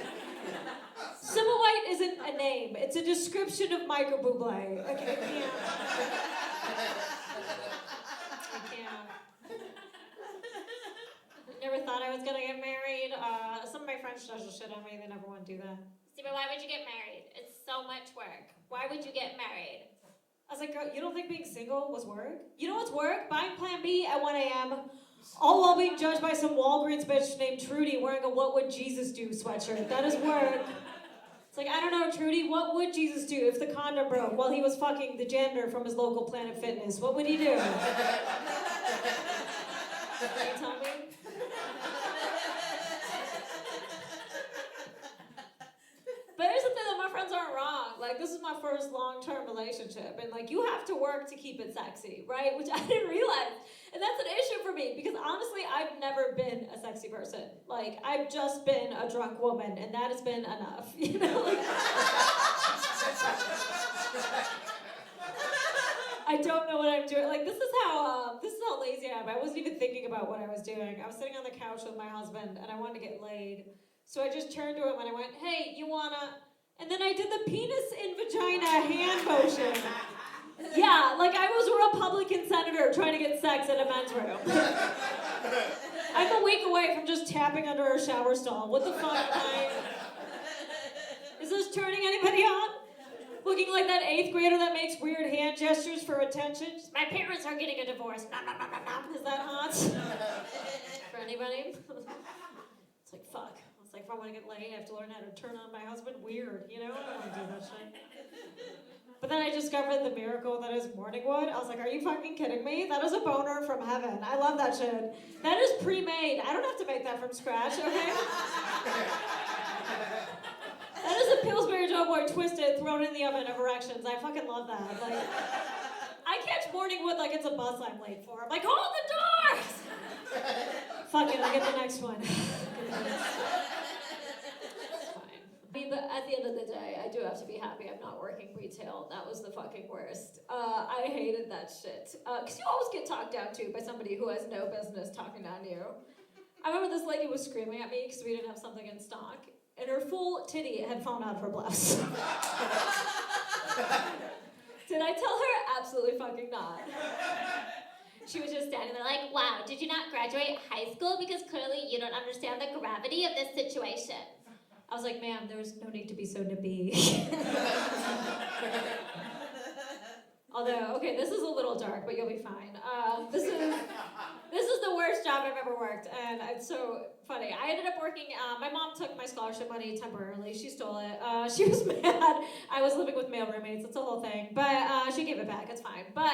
Subhah White isn't a name. It's a description of Michael Bublé. Okay, yeah. I can't. Never thought I was gonna get married. Some of my friends social shit on me. They never want to do that. But why would you get married? It's so much work. Why would you get married? I was like, girl, you don't think being single was work? You know what's work? Buying Plan B at 1 a.m. All while being judged by some Walgreens bitch named Trudy wearing a "What Would Jesus Do" sweatshirt. That is work. It's like, I don't know, Trudy, what would Jesus do if the condom broke while he was fucking the janitor from his local Planet Fitness? What would he do? Can you tell me? But here's the thing, that my friends aren't wrong. Like, this is my first long-term relationship, and like, you have to work to keep it sexy, right? Which I didn't realize. And that's an issue for me, because honestly, I've never been a sexy person. Like, I've just been a drunk woman, and that has been enough, you know? Like, I don't know what I'm doing. Like, this is how lazy I am. I wasn't even thinking about what I was doing. I was sitting on the couch with my husband, and I wanted to get laid. So I just turned to him, and I went, hey, you wanna... And then I did the penis in vagina hand motion. Yeah, like I was a Republican senator trying to get sex in a men's room. I'm a week away from just tapping under a shower stall. What the fuck am I... Is this turning anybody on? Looking like that 8th grader that makes weird hand gestures for attention? My parents are getting a divorce. Nom, nom, nom, nom, nom. Is that hot? For anybody? It's like, fuck. It's like, if I want to get laid, I have to learn how to turn on my husband. Weird, you know? I don't want to do that shit. But then I discovered the miracle that is morning wood. I was like, are you fucking kidding me? That is a boner from heaven. I love that shit. That is pre-made. I don't have to make that from scratch, okay? That is a Pillsbury Doughboy twisted, thrown in the oven of erections. I fucking love that. Like, I catch morning wood like it's a bus I'm late for. I'm like, hold the doors! Fuck it, I'll get the next one. I mean, at the end of the day, I do have to be happy I'm not working retail. That was the fucking worst. I hated that shit. Because you always get talked down to by somebody who has no business talking down to you. I remember this lady was screaming at me because we didn't have something in stock, and her full titty had fallen out of her blouse. Did I tell her? Absolutely fucking not. She was just standing there like, wow, did you not graduate high school? Because clearly you don't understand the gravity of this situation. I was like, ma'am, there was no need to be so nippy. Although, okay, this is a little dark, but you'll be fine. This is the worst job I've ever worked, and it's so funny. I ended up working, my mom took my scholarship money temporarily. She stole it. She was mad. I was living with male roommates. It's a whole thing. But she gave it back. It's fine. But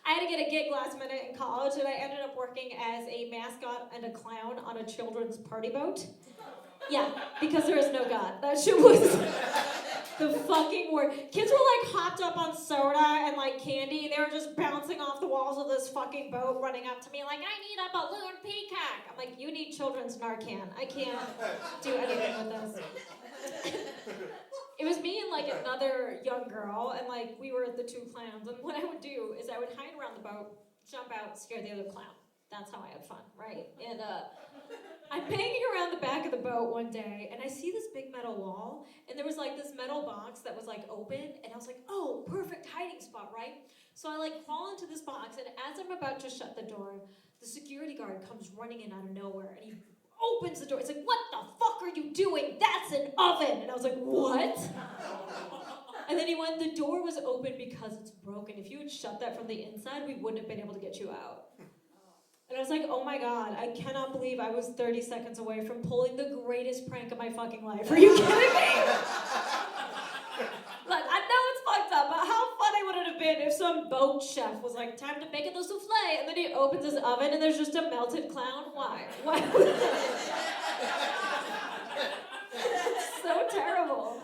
I had to get a gig last minute in college, and I ended up working as a mascot and a clown on a children's party boat. Yeah, because there is no God. That shit was the fucking worst. Kids were like hopped up on soda and like candy. They were just bouncing off the walls of this fucking boat, running up to me like, I need a balloon peacock. I'm like, you need children's Narcan. I can't do anything with this. It was me and like another young girl, and like we were the two clowns. And what I would do is I would hide around the boat, jump out, scare the other clown. That's how I had fun, right? And I'm banging around the back of the boat one day, and I see this big metal wall, and there was like this metal box that was like open, and I was like, oh, perfect hiding spot, right? So I like crawl into this box, and as I'm about to shut the door, the security guard comes running in out of nowhere, and he opens the door. It's like, what the fuck are you doing? That's an oven! And I was like, what? And then he went, the door was open because it's broken. If you had shut that from the inside, we wouldn't have been able to get you out. And I was like, oh my God, I cannot believe I was 30 seconds away from pulling the greatest prank of my fucking life. Are you kidding me? Look, I know it's fucked up, but how funny would it have been if some boat chef was like, time to bake it the souffle, and then he opens his oven and there's just a melted clown? Why? Why would It's so terrible.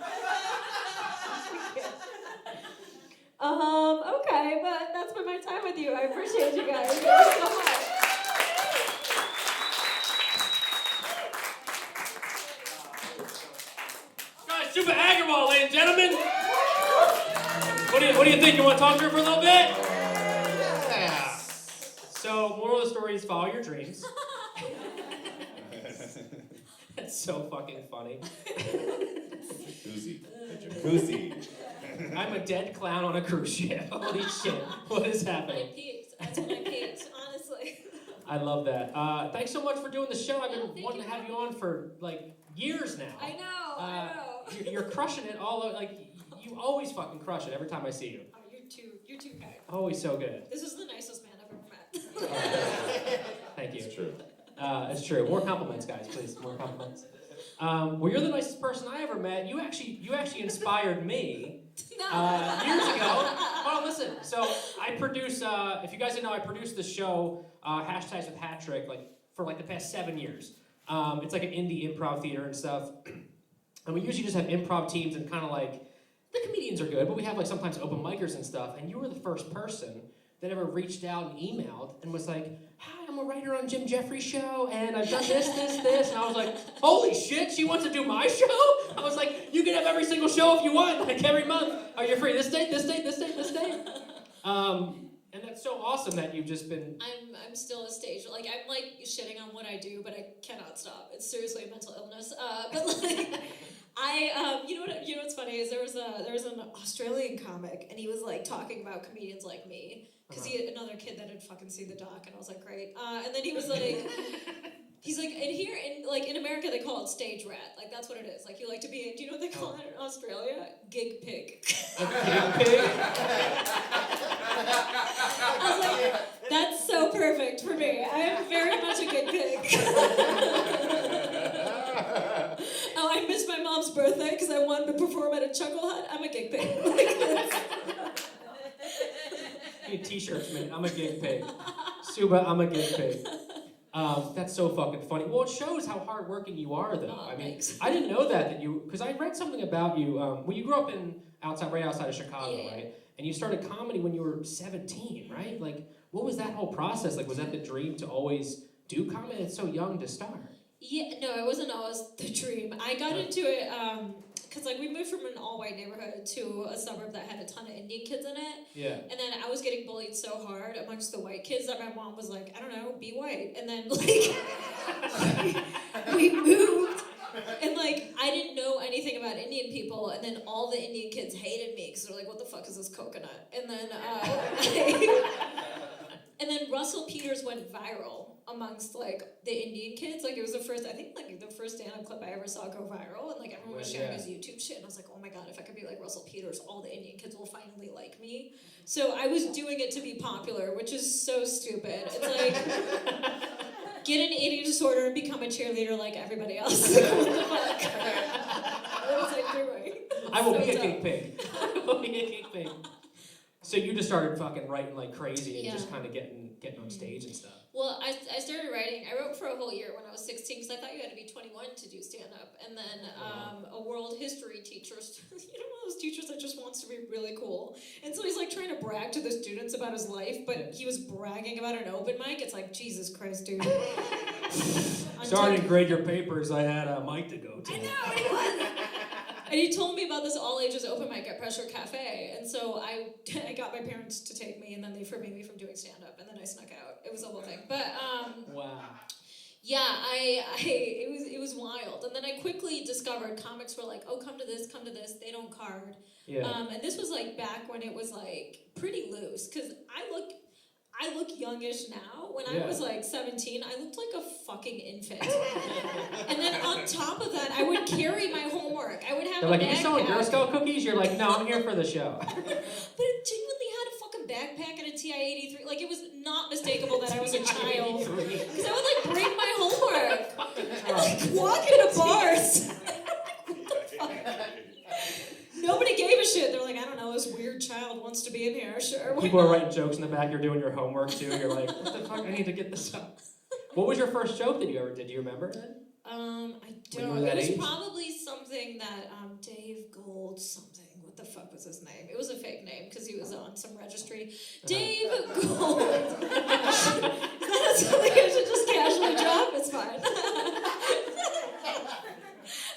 Okay, but that's been my time with you. I appreciate you guys. Thank you so much. Subhah Agarwal, ladies and gentlemen. What do you think? You want to talk to her for a little bit? Yeah. So, moral of the story is follow your dreams. That's so fucking funny. Jacuzzi. I'm a dead clown on a cruise ship. Holy shit. What is happening? I peaked. That's when I peaked, honestly. I love that. Thanks so much for doing the show. I've been thank wanting to have you on for like years now. I know. You're crushing it all. Like you always fucking crush it every time I see you. Oh, you're too kind. Always so good. This is the nicest man I've ever met. Thank you. It's true. It's true. More compliments, guys, please. More compliments. Well, you're the nicest person I ever met. You actually inspired me years ago. Well, listen. So I produce. If you guys didn't know, I produced the show Hashtags with Hattrick for the past 7 years. It's like an indie improv theater and stuff. And we usually just have improv teams and kind of like the comedians are good, but we have like sometimes open micers and stuff. And you were the first person that ever reached out and emailed and was like, hi, I'm a writer on Jim Jeffries' show, and I've done this. And I was like, holy shit, she wants to do my show? I was like, you can have every single show if you want, like every month. Oh, you're free this date, this date, this date, this date. And that's so awesome that you've just been. I'm still a stage, like, I'm like shitting on what I do, but I cannot stop. It's seriously a mental illness. But like, you know what's funny is there was an Australian comic, and he was like talking about comedians like me, because he had another kid that had fucking seen the doc, and I was like, great. And then he was like, he's like, and here in America they call it stage rat, like that's what it is. Like you like to be, do you know what they call it in Australia? Gig pig. I was like, that's so perfect for me. I am very much a gig pig. Oh, I missed my mom's birthday because I wanted to perform at a Chuckle Hut. I'm a gig pig. Hey, t-shirts, man. I'm a gig pig. Subhah, I'm a gig pig. That's so fucking funny. Well, it shows how hardworking you are, though. Oh, I mean, thanks. I didn't know that you, because I read something about you. Well, you grew up right outside of Chicago, Yeah. right? And you started comedy when you were 17, right? Like, what was that whole process? Like, was that the dream to always do comedy? It's so young to start. Yeah, no, it wasn't always the dream. I got into it because like we moved from an all-white neighborhood to a suburb that had a ton of Indian kids in it. Yeah. And then I was getting bullied so hard amongst the white kids that my mom was like, I don't know, be white. And then like we moved, and like I didn't know anything about Indian people, and then all the Indian kids hated me because they're like, what the fuck is this coconut? And then and then Russell Peters went viral amongst like the Indian kids. Like it was the first stand-up clip I ever saw go viral, and like everyone was sharing his YouTube shit, and I was like, oh my god, if I could be like Russell Peters, all the Indian kids will finally like me. So I was doing it to be popular, which is so stupid. It's like get an eating disorder and become a cheerleader like everybody else. What the fuck? What was I doing? I will So be a dumb. gig pig. I will be a gig pig. So you just started fucking writing like crazy and just kind of getting on stage and stuff. Well, I started writing. I wrote for a whole year when I was 16 because I thought you had to be 21 to do stand-up. And then a world history teacher, one of those teachers that just wants to be really cool. And so he's like trying to brag to the students about his life, but he was bragging about an open mic. It's like, Jesus Christ, dude. Sorry to grade your papers. I had a mic to go to. I know, he was. And he told me about this all-ages open mic at Pressure Cafe. And so I got my parents to take me, and then they forbade me from doing stand-up, and then I snuck out. It was a whole thing. But, wow. yeah, it was wild. And then I quickly discovered comics were like, oh, come to this, they don't card. Yeah. And this was like back when it was like pretty loose, because I look youngish now. When I was like 17, I looked like a fucking infant. And then on top of that, I would carry my homework. I would have They're a like, are you selling backpack. Girl Scout cookies? You're like, no, I'm here for the show. But it genuinely had a fucking backpack and a TI-83. Like, it was not mistakable that I was a child. Because I would, like, bring my homework. And, like, walk into bars. What the fuck? Nobody gave a shit. They're like, I don't know, this weird child wants to be in here. Sure, why People are not? writing jokes in the back. You're doing your homework, too. You're like, what the fuck? I need to get this up. What was your first joke that you ever did? Do you remember that? I When you don't. were that It was age? probably something that Dave Gold something. What the fuck was his name? It was a fake name because he was on some registry. Dave Gold. Is that something I should just casually drop? It's fine.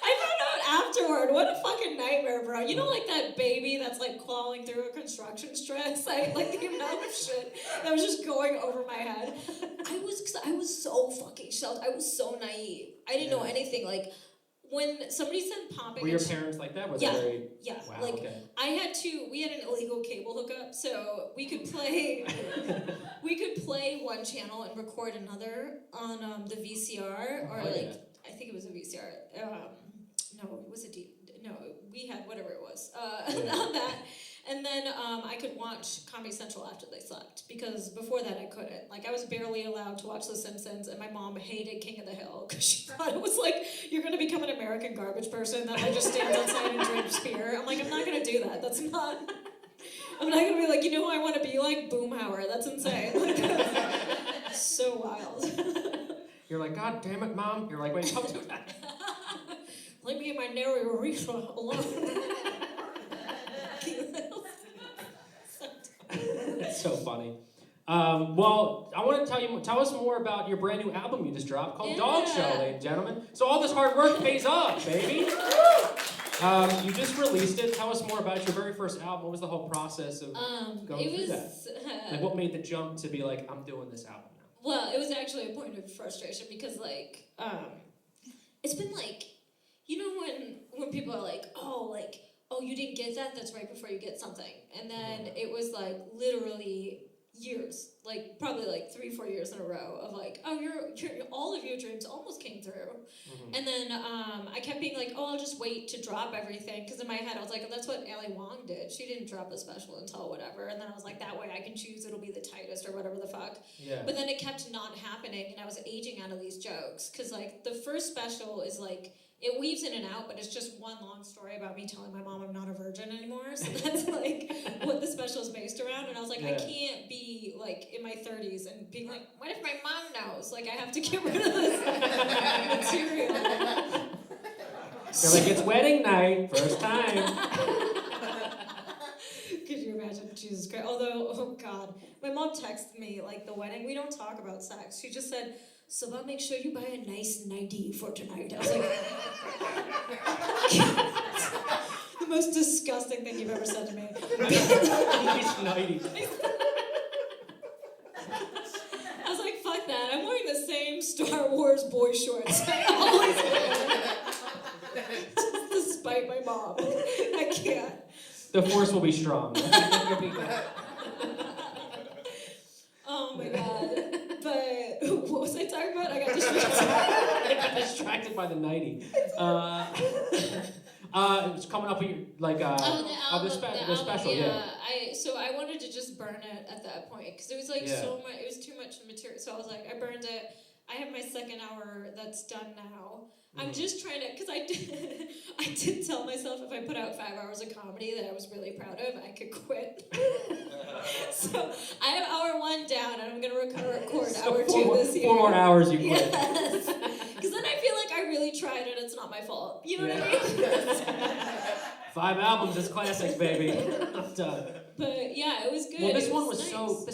I found out afterward. What a fucking nightmare, bro. You know, like that baby that's like crawling through a construction stress. Like the amount of shit that was just going over my head. I was so fucking sheltered. I was so naive. I didn't know anything. Like when somebody said popping. Were your parents like that? Was Yeah. they very... Yeah. Wow, Like okay. we had an illegal cable hookup, so we could play one channel and record another on the VCR or Oh, yeah. I think it was a VCR. No, it was a we had whatever it was on that. And then I could watch Comedy Central after they slept, because before that I couldn't. Like, I was barely allowed to watch The Simpsons, and my mom hated King of the Hill because she thought it was like, you're going to become an American garbage person that like just stands outside and drinks beer. I'm like, I'm not going to do that. That's not... I'm not going to be like, you know who I want to be like? Boomhauer. That's insane. Like, so wild. You're like, God damn it, Mom. You're like, wait, don't do that. Leave me in my narrow urethra alone. It's so funny. Well, I want to tell us more about your brand new album you just dropped called Dog Show, ladies and gentlemen. So all this hard work pays off, baby. You just released it. Tell us more about your very first album. What was the whole process of going through that? Like, what made the jump to be like, I'm doing this album now? Well, it was actually a point of frustration because, like, it's been like, you know, when people are like, oh, you didn't get that? That's right before you get something. And then it was like literally years, like probably like 3-4 years in a row of like, oh, all of your dreams almost came through. And then I kept being like, oh, I'll just wait to drop everything, because in my head I was like, oh, that's what Ali Wong did. She didn't drop a special until whatever, and then I was like, that way I can choose, it'll be the tightest or whatever the fuck. Yeah. But then it kept not happening, and I was aging out of these jokes, because like the first special is like, it weaves in and out, but it's just one long story about me telling my mom I'm not a virgin anymore. So that's like what the special is based around. And I was like, I can't be like in my 30s and being like, what if my mom knows? Like, I have to get rid of this material. You're like, it's wedding night, first time. Could you imagine? Jesus Christ. Although, oh God, my mom texted me like the wedding. We don't talk about sex. She just said, Subhah, make sure you buy a nice nightie for tonight. I was like, the most disgusting thing you've ever said to me. Nice nightie. I was like, fuck that. I'm wearing the same Star Wars boy shorts I always wear. Just despite my mom. I can't. The force will be strong. Oh my God. But what was I talking about? I got distracted. I got distracted by the nightie. It was coming up with your, like, the special, yeah. So I wanted to just burn it at that point, because it was like so much, it was too much material. So I was like, I burned it. I have my second hour that's done now. I'm just trying to, because I did tell myself if I put out 5 hours of comedy that I was really proud of, I could quit. So I have hour 1 down, and I'm going to record hour 2 this year. 4 more hours you quit. Yes. Because then I feel like I really tried it, it's not my fault. You know what I mean? 5 albums is classic, baby. I'm done. But yeah, it was good. Well, this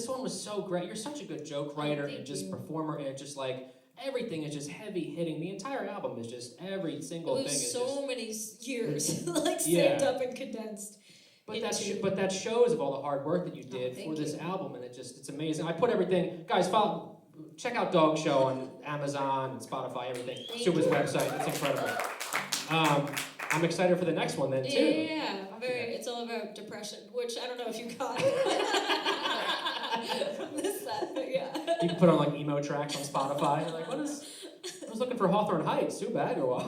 one was so great. You're such a good joke writer and just performer, and just like everything is just heavy hitting. The entire album is just every single thing. It was so many years like saved up and condensed. But that shows of all the hard work that you did for this album, and it's amazing. I put everything, guys. Check out Dog Show on Amazon and Spotify, everything. Subhah's website, it's incredible. I'm excited for the next one then too. Yeah. It's all about depression, which I don't know if you got from this set, but yeah. You can put on like emo tracks on Spotify. You're like, I was looking for Hawthorne Heights, Subhah Agarwal.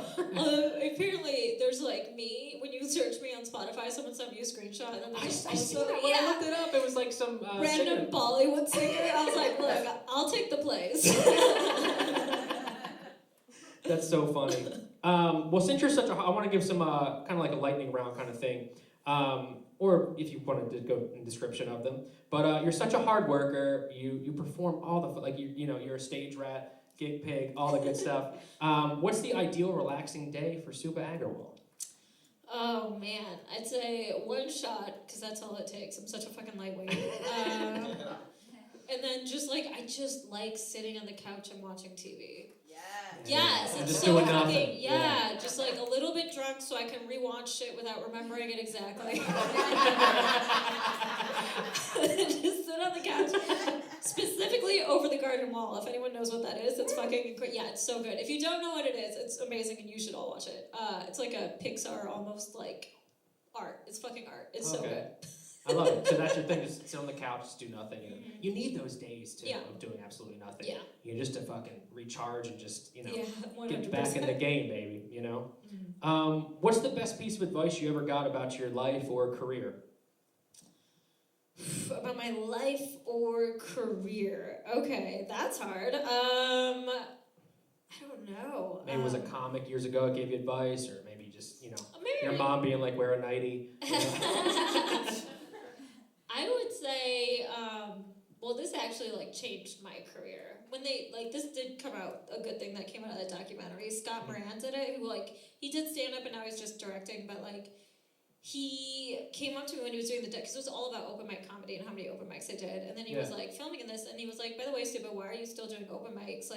Apparently, there's like me. When you search me on Spotify, someone sent me a screenshot, and then there's also when I looked it up, it was like some random singer. Bollywood singer. I was like, look, I'll take the place. That's so funny. Well, since you're I want to give some kind of like a lightning round kind of thing, or if you wanted to go in description of them. But you're such a hard worker. You perform all the you're a stage rat, gig pig, all the good stuff. What's the ideal relaxing day for Subhah Agarwal? Oh man, I'd say 1 shot, because that's all it takes. I'm such a fucking lightweight. And then just like I just like sitting on the couch and watching TV. Yes, it's just so doing fucking nothing. just like a little bit drunk so I can rewatch shit without remembering it exactly. Just sit on the couch, specifically over the garden wall. If anyone knows what that is, it's fucking it's so good. If you don't know what it is, it's amazing and you should all watch it. It's like a Pixar almost like art. It's fucking art. It's so good. I love it. So that's your thing, just sit on the couch, just do nothing. You need those days too of doing absolutely nothing. Yeah. Just to fucking recharge and just, 100%. get back in the game, baby, What's the best piece of advice you ever got about your life or career? About my life or career? Okay, that's hard. I don't know. Maybe it was a comic years ago that gave you advice, or maybe just, maybe your mom being like, wear a nightie. I would say, this actually like changed my career. When this did come out, a good thing that came out of that documentary. Scott Moran did it, who he did stand up and now he's just directing, but he came up to me when he was doing the because it was all about open mic comedy and how many open mics I did, and then he was filming in this, and he was like, by the way, Subhah, why are you still doing open mics?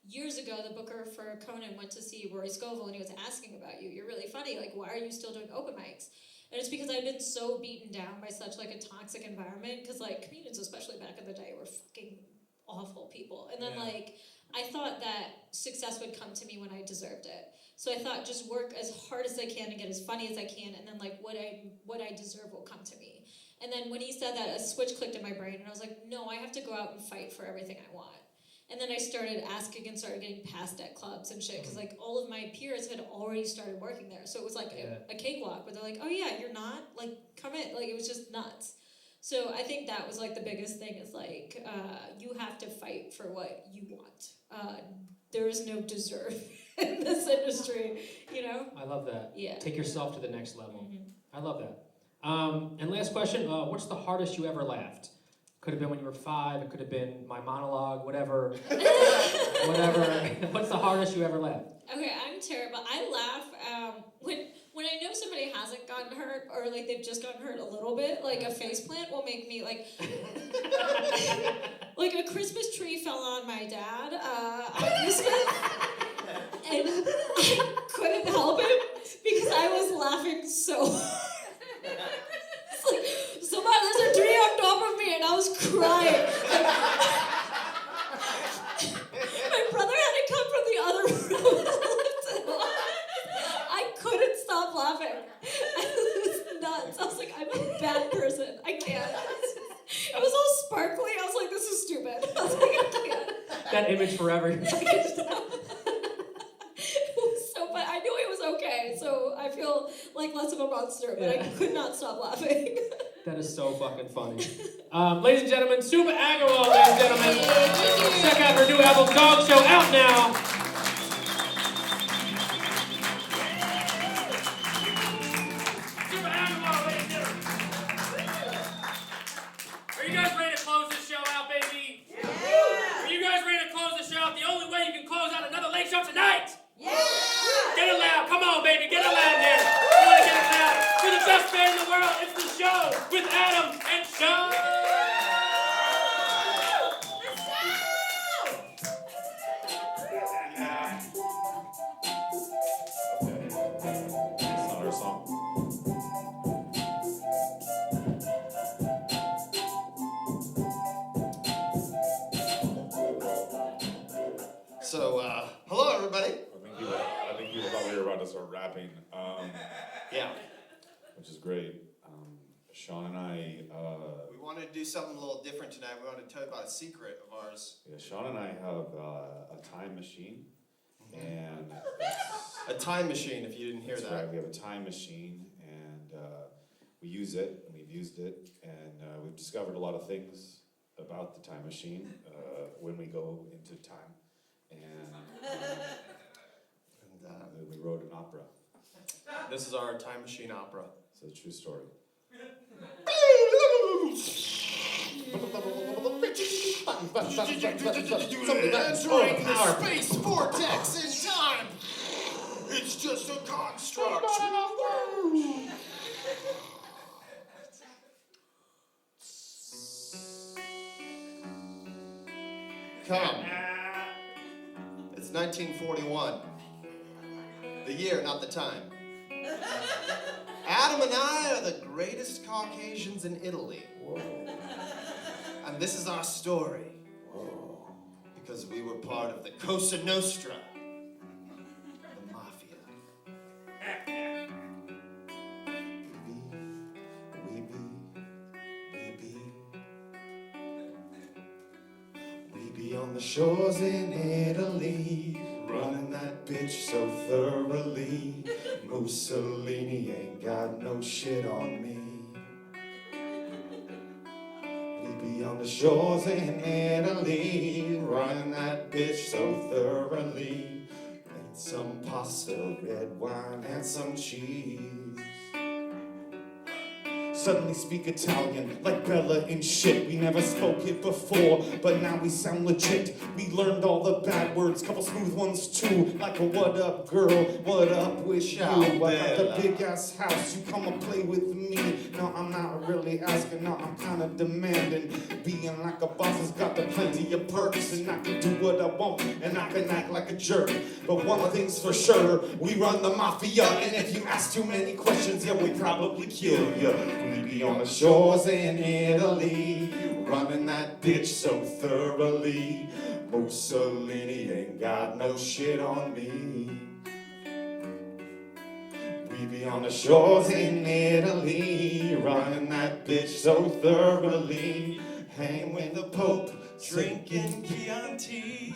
Years ago, the booker for Conan went to see Rory Scovel, and he was asking about you. You're really funny. funny. Like, why are you still doing open mics? And it's because I've been so beaten down by such like a toxic environment. Because like comedians, especially back in the day, were fucking awful people. And then like I thought that success would come to me when I deserved it. So I thought just work as hard as I can and get as funny as I can, and then like what I deserve will come to me. And then when he said that, a switch clicked in my brain, and I was like, no, I have to go out and fight for everything I want. And then I started asking and started getting passed at clubs and shit, because like all of my peers had already started working there. So it was like a cakewalk, where they're like, oh yeah, you're not? Like, come in. Like, it was just nuts. So I think that was like the biggest thing, is like, you have to fight for what you want. There is no deserve in this industry, you know? I love that. Yeah. Take yourself to the next level. Mhm. I love that. And last question, what's the hardest you ever laughed? Could have been when you were 5, it could have been my monologue, whatever. Whatever. What's the hardest you ever laughed? Okay, I'm terrible. I laugh when I know somebody hasn't gotten hurt, or like they've just gotten hurt a little bit. Like a faceplant will make me like like a Christmas tree fell on my dad on Christmas, and I couldn't help it because I was laughing so hard. It's like, Subhah, there's a tree on top of me, and I was crying. My brother had to come from the other room and lift him up. I couldn't stop laughing. It was nuts. I was like, I'm a bad person. I can't. It was all sparkly. I was like, this is stupid. I was like, I can't. That image forever. It was so fun. I knew it was okay, so I feel like less of a monster, but I could not stop laughing. That is so fucking funny. Ladies and gentlemen, Subhah Agarwal, ladies and gentlemen. Check out her new album, Dog Show, out now. Subhah Agarwal, ladies and gentlemen. Are you guys ready to close this show out, baby? Yeah! Are you guys ready to close this show out the only way you can close out another late show tonight? Yeah! Get it loud. Come on, baby. Get it loud here. You want to get it loud? For the best band in the world, it's the show with Adam and Sean. It's not our song. So, hello everybody. I think people thought we were about to start rapping, Yeah, which is great. Sean and I, we wanted to do something a little different tonight. We wanted to tell you about a secret of ours. Sean and I have a time machine, and A time machine, if you didn't hear that's that. right. We have a time machine, and we use it, and we've used it, and we've discovered a lot of things about the time machine when we go into time, and we wrote an opera. This is our time machine opera. It's a true story. Entering the space vortex in time. It's just a construct. Come. It's 1941. The year, not the time. Adam and I are the greatest Caucasians in Italy. Whoa. And this is our story. Whoa. Because we were part of the Cosa Nostra, the mafia. We be on the shores in Italy, running that bitch so thoroughly. Mussolini ain't got no shit on me. We be on the shores in Italy, running that bitch so thoroughly. Made some pasta, red wine, and some cheese. suddenly speak Italian like Bella and shit. We never spoke it before, but now we sound legit. We learned all the bad words, couple smooth ones too, like a what up girl, what up with you. I got the big ass house, you come and play with me. No, I'm not really asking, no, I'm kinda demanding. Being like a boss has got the plenty of perks, and I can do what I want, and I can act like a jerk. But one thing's for sure, we run the mafia, and if you ask too many questions, yeah, we probably kill you. We be on the shores in Italy, running that bitch so thoroughly. Mussolini ain't got no shit on me. We be on the shores in Italy, running that bitch so thoroughly. Hang with the Pope, drinking Chianti.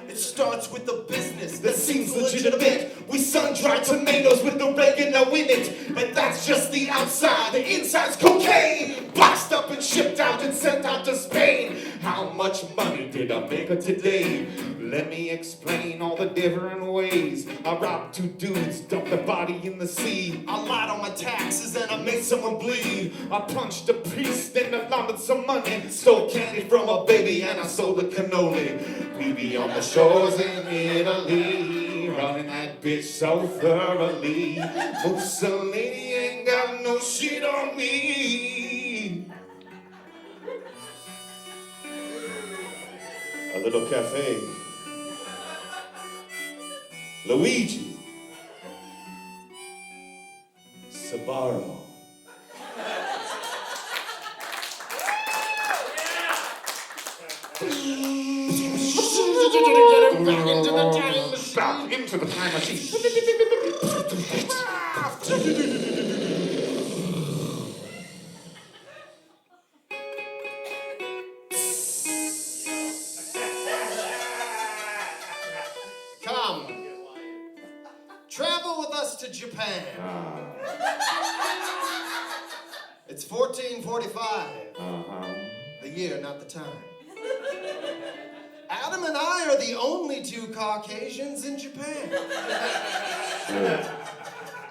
It starts with the business that seems legitimate. We sun-dried tomatoes with oregano in it. And that's just the outside, the inside's cocaine. Boxed up and shipped out and sent out to Spain. How much money did I make her today? Let me explain all the different ways. I robbed 2 dudes, dumped the body in the sea. I lied on my taxes and I made someone bleed. I punched a priest and I laundered some money. Stole candy from a baby and I sold a cannoli. We be on the shores in Italy, running that bitch so thoroughly. Mussolini ain't got no shit on me. A little cafe. Luigi. Sabaro. Back into the time machine. Come. Travel with us to Japan. It's 1445. The year, not the time. Adam and I are the only 2 Caucasians in Japan.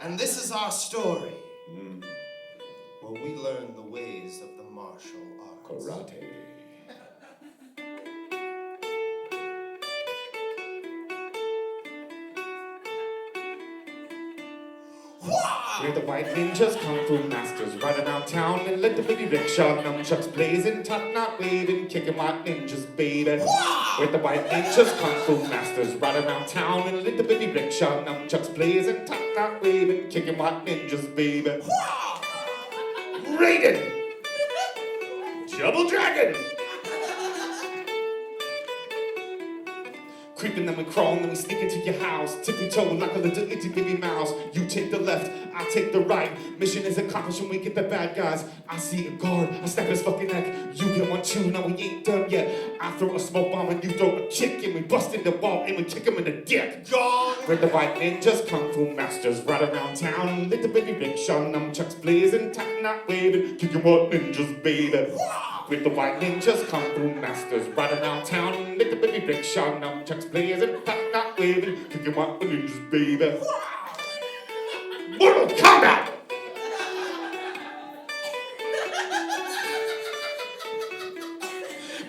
And this is our story. Where we learn the ways of the martial arts. Karate. We're the white ninjas, kung fu masters, riding around town in little bitty rickshaw, nunchucks blazing, top-knot waving, kicking white ninjas, baby. We're the white ninjas, kung fu masters, riding around town in little bitty rickshaw, nunchucks blazing, top-knot waving, kicking white ninjas, baby. Raiden! Double Dragon! Creeping, then we crawl, then we sneak into your house. Tippy-toe like a little itty-bitty mouse. You take the left, I take the right. Mission is accomplished when we get the bad guys. I see a guard, I snap his fucking neck. You get one too, now we ain't done yet. I throw a smoke bomb and you throw a kick. And we bust in the wall and we kick him in the dick. Gone! We're the white ninjas, kung fu masters, ride around town. Little baby rickshaw, nunchucks blazing, top-knot waving, kicking white ninjas, baby. With the white ninjas, kung fu masters, ride around town. Little baby rickshaw, nunchucks blazing, top-knot waving, kicking white ninjas, baby. Mortal Kombat!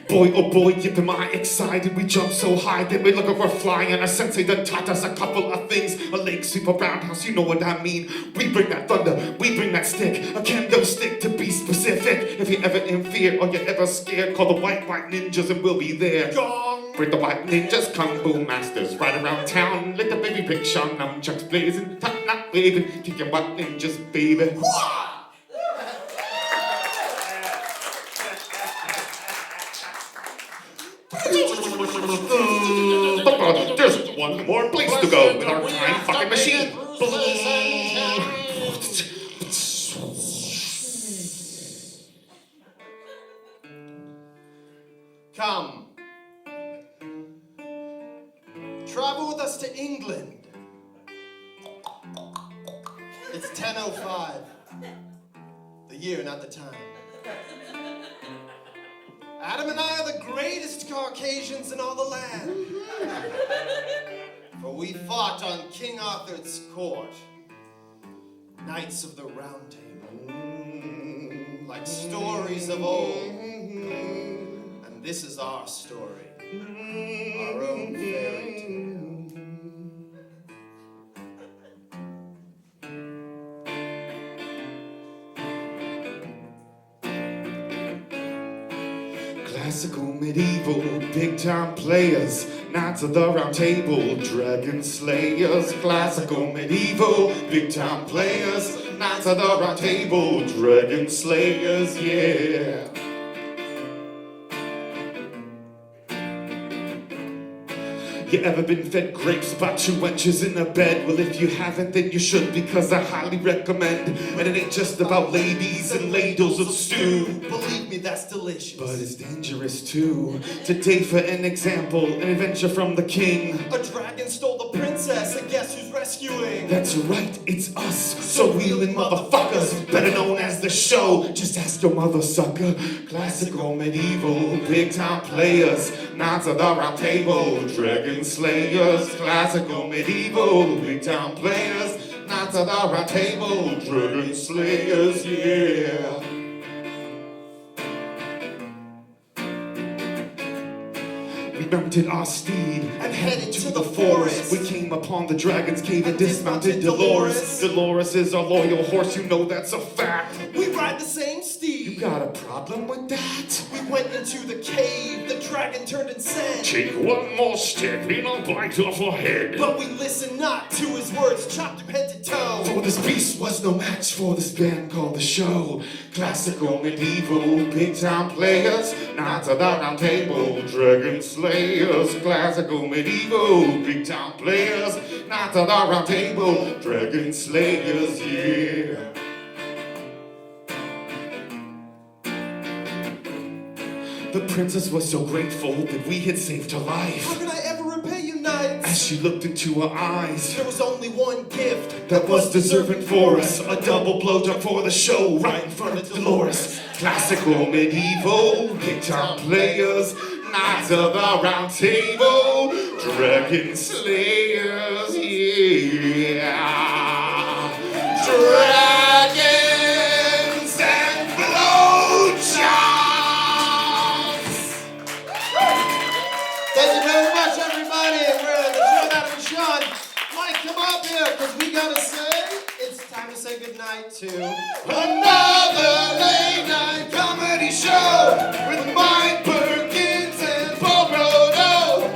Boy, oh boy, get am I excited. We jump so high that we're looking for flying. And our sensei done taught us a couple of things. A leg sweep, a roundhouse, you know what I mean. We bring that thunder, we bring that stick. A kendo stick to be specific. If you're ever in fear or you're ever scared, call the white ninjas and we'll be there. Gong! We're the white ninjas, kung fu masters, ride around town. Let the baby rickshaw, nunchucks blazing, top-knot waving, kicking white ninjas, baby. There's one more place to go with our time fucking machine. Come. Travel with us to England. It's 10:05. The year, not the time. Adam and I are the greatest Caucasians in all the land. For we fought on King Arthur's court, Knights of the Round Table, like stories of old. And this is our story, our own fairy tale. Classical, medieval, big-time players, Knights of the Round Table, Dragon Slayers. Classical, medieval, big-time players, Knights of the Round Table, Dragon Slayers, yeah. You ever been fed grapes about 2 inches in a bed? Well, if you haven't, then you should, because I highly recommend. And it ain't just about ladies and ladles of stew. Believe me, that's delicious. But it's dangerous too. Today, for an example, an adventure from the king. A dragon stole the princess, and guess who's rescuing? That's right, it's us. So wheeling motherfuckers, better known as the show. Just ask your mother, sucker. Classical, medieval, big-time players, Knights of the Round Table, Dragon Slayers. Classical, medieval, big-time players, Knights of the Round Table, Dragon Slayers, yeah. We mounted our steed and headed to the forest. We came upon the dragon's cave and dismounted Dolores. Dolores is our loyal horse, you know that's a fact. We ride the same steed. You got a problem with that? We went into the cave, the dragon turned and said, Take one more step and I'll bite off her head. but we listened not to his words, chopped him head to toe. For this beast was no match for this band called the show. Classical, medieval, big-time players, Knights of the Round Table, Dragon Slayers. Classical, medieval, big-time players, Knights of the Round Table, Dragon Slayers, yeah. The princess was so grateful that we had saved her life. How can I ever repay you, knights? As she looked into her eyes, There was only one gift that was deserving for us. A double blowjob for the show, right in front of Dolores. Classical, medieval, big-time players, Knights of the Round Table, Dragon Slayers, yeah. Dragons and blowjobs. Thank you very much, everybody. We're the show Adam and Sean. Mike, come up here, because we gotta say, it's time to say goodnight to Another late night comedy show with Mike Perkins and Paul Brodo.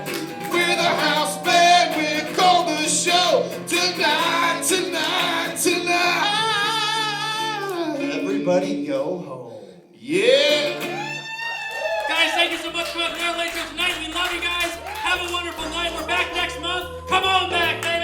We're the house band, we call the show tonight, tonight, tonight. Everybody Go Home. Yeah. Guys, thank you so much for another late show tonight. We love you guys. Have a wonderful night. We're back next month. Come on back, baby.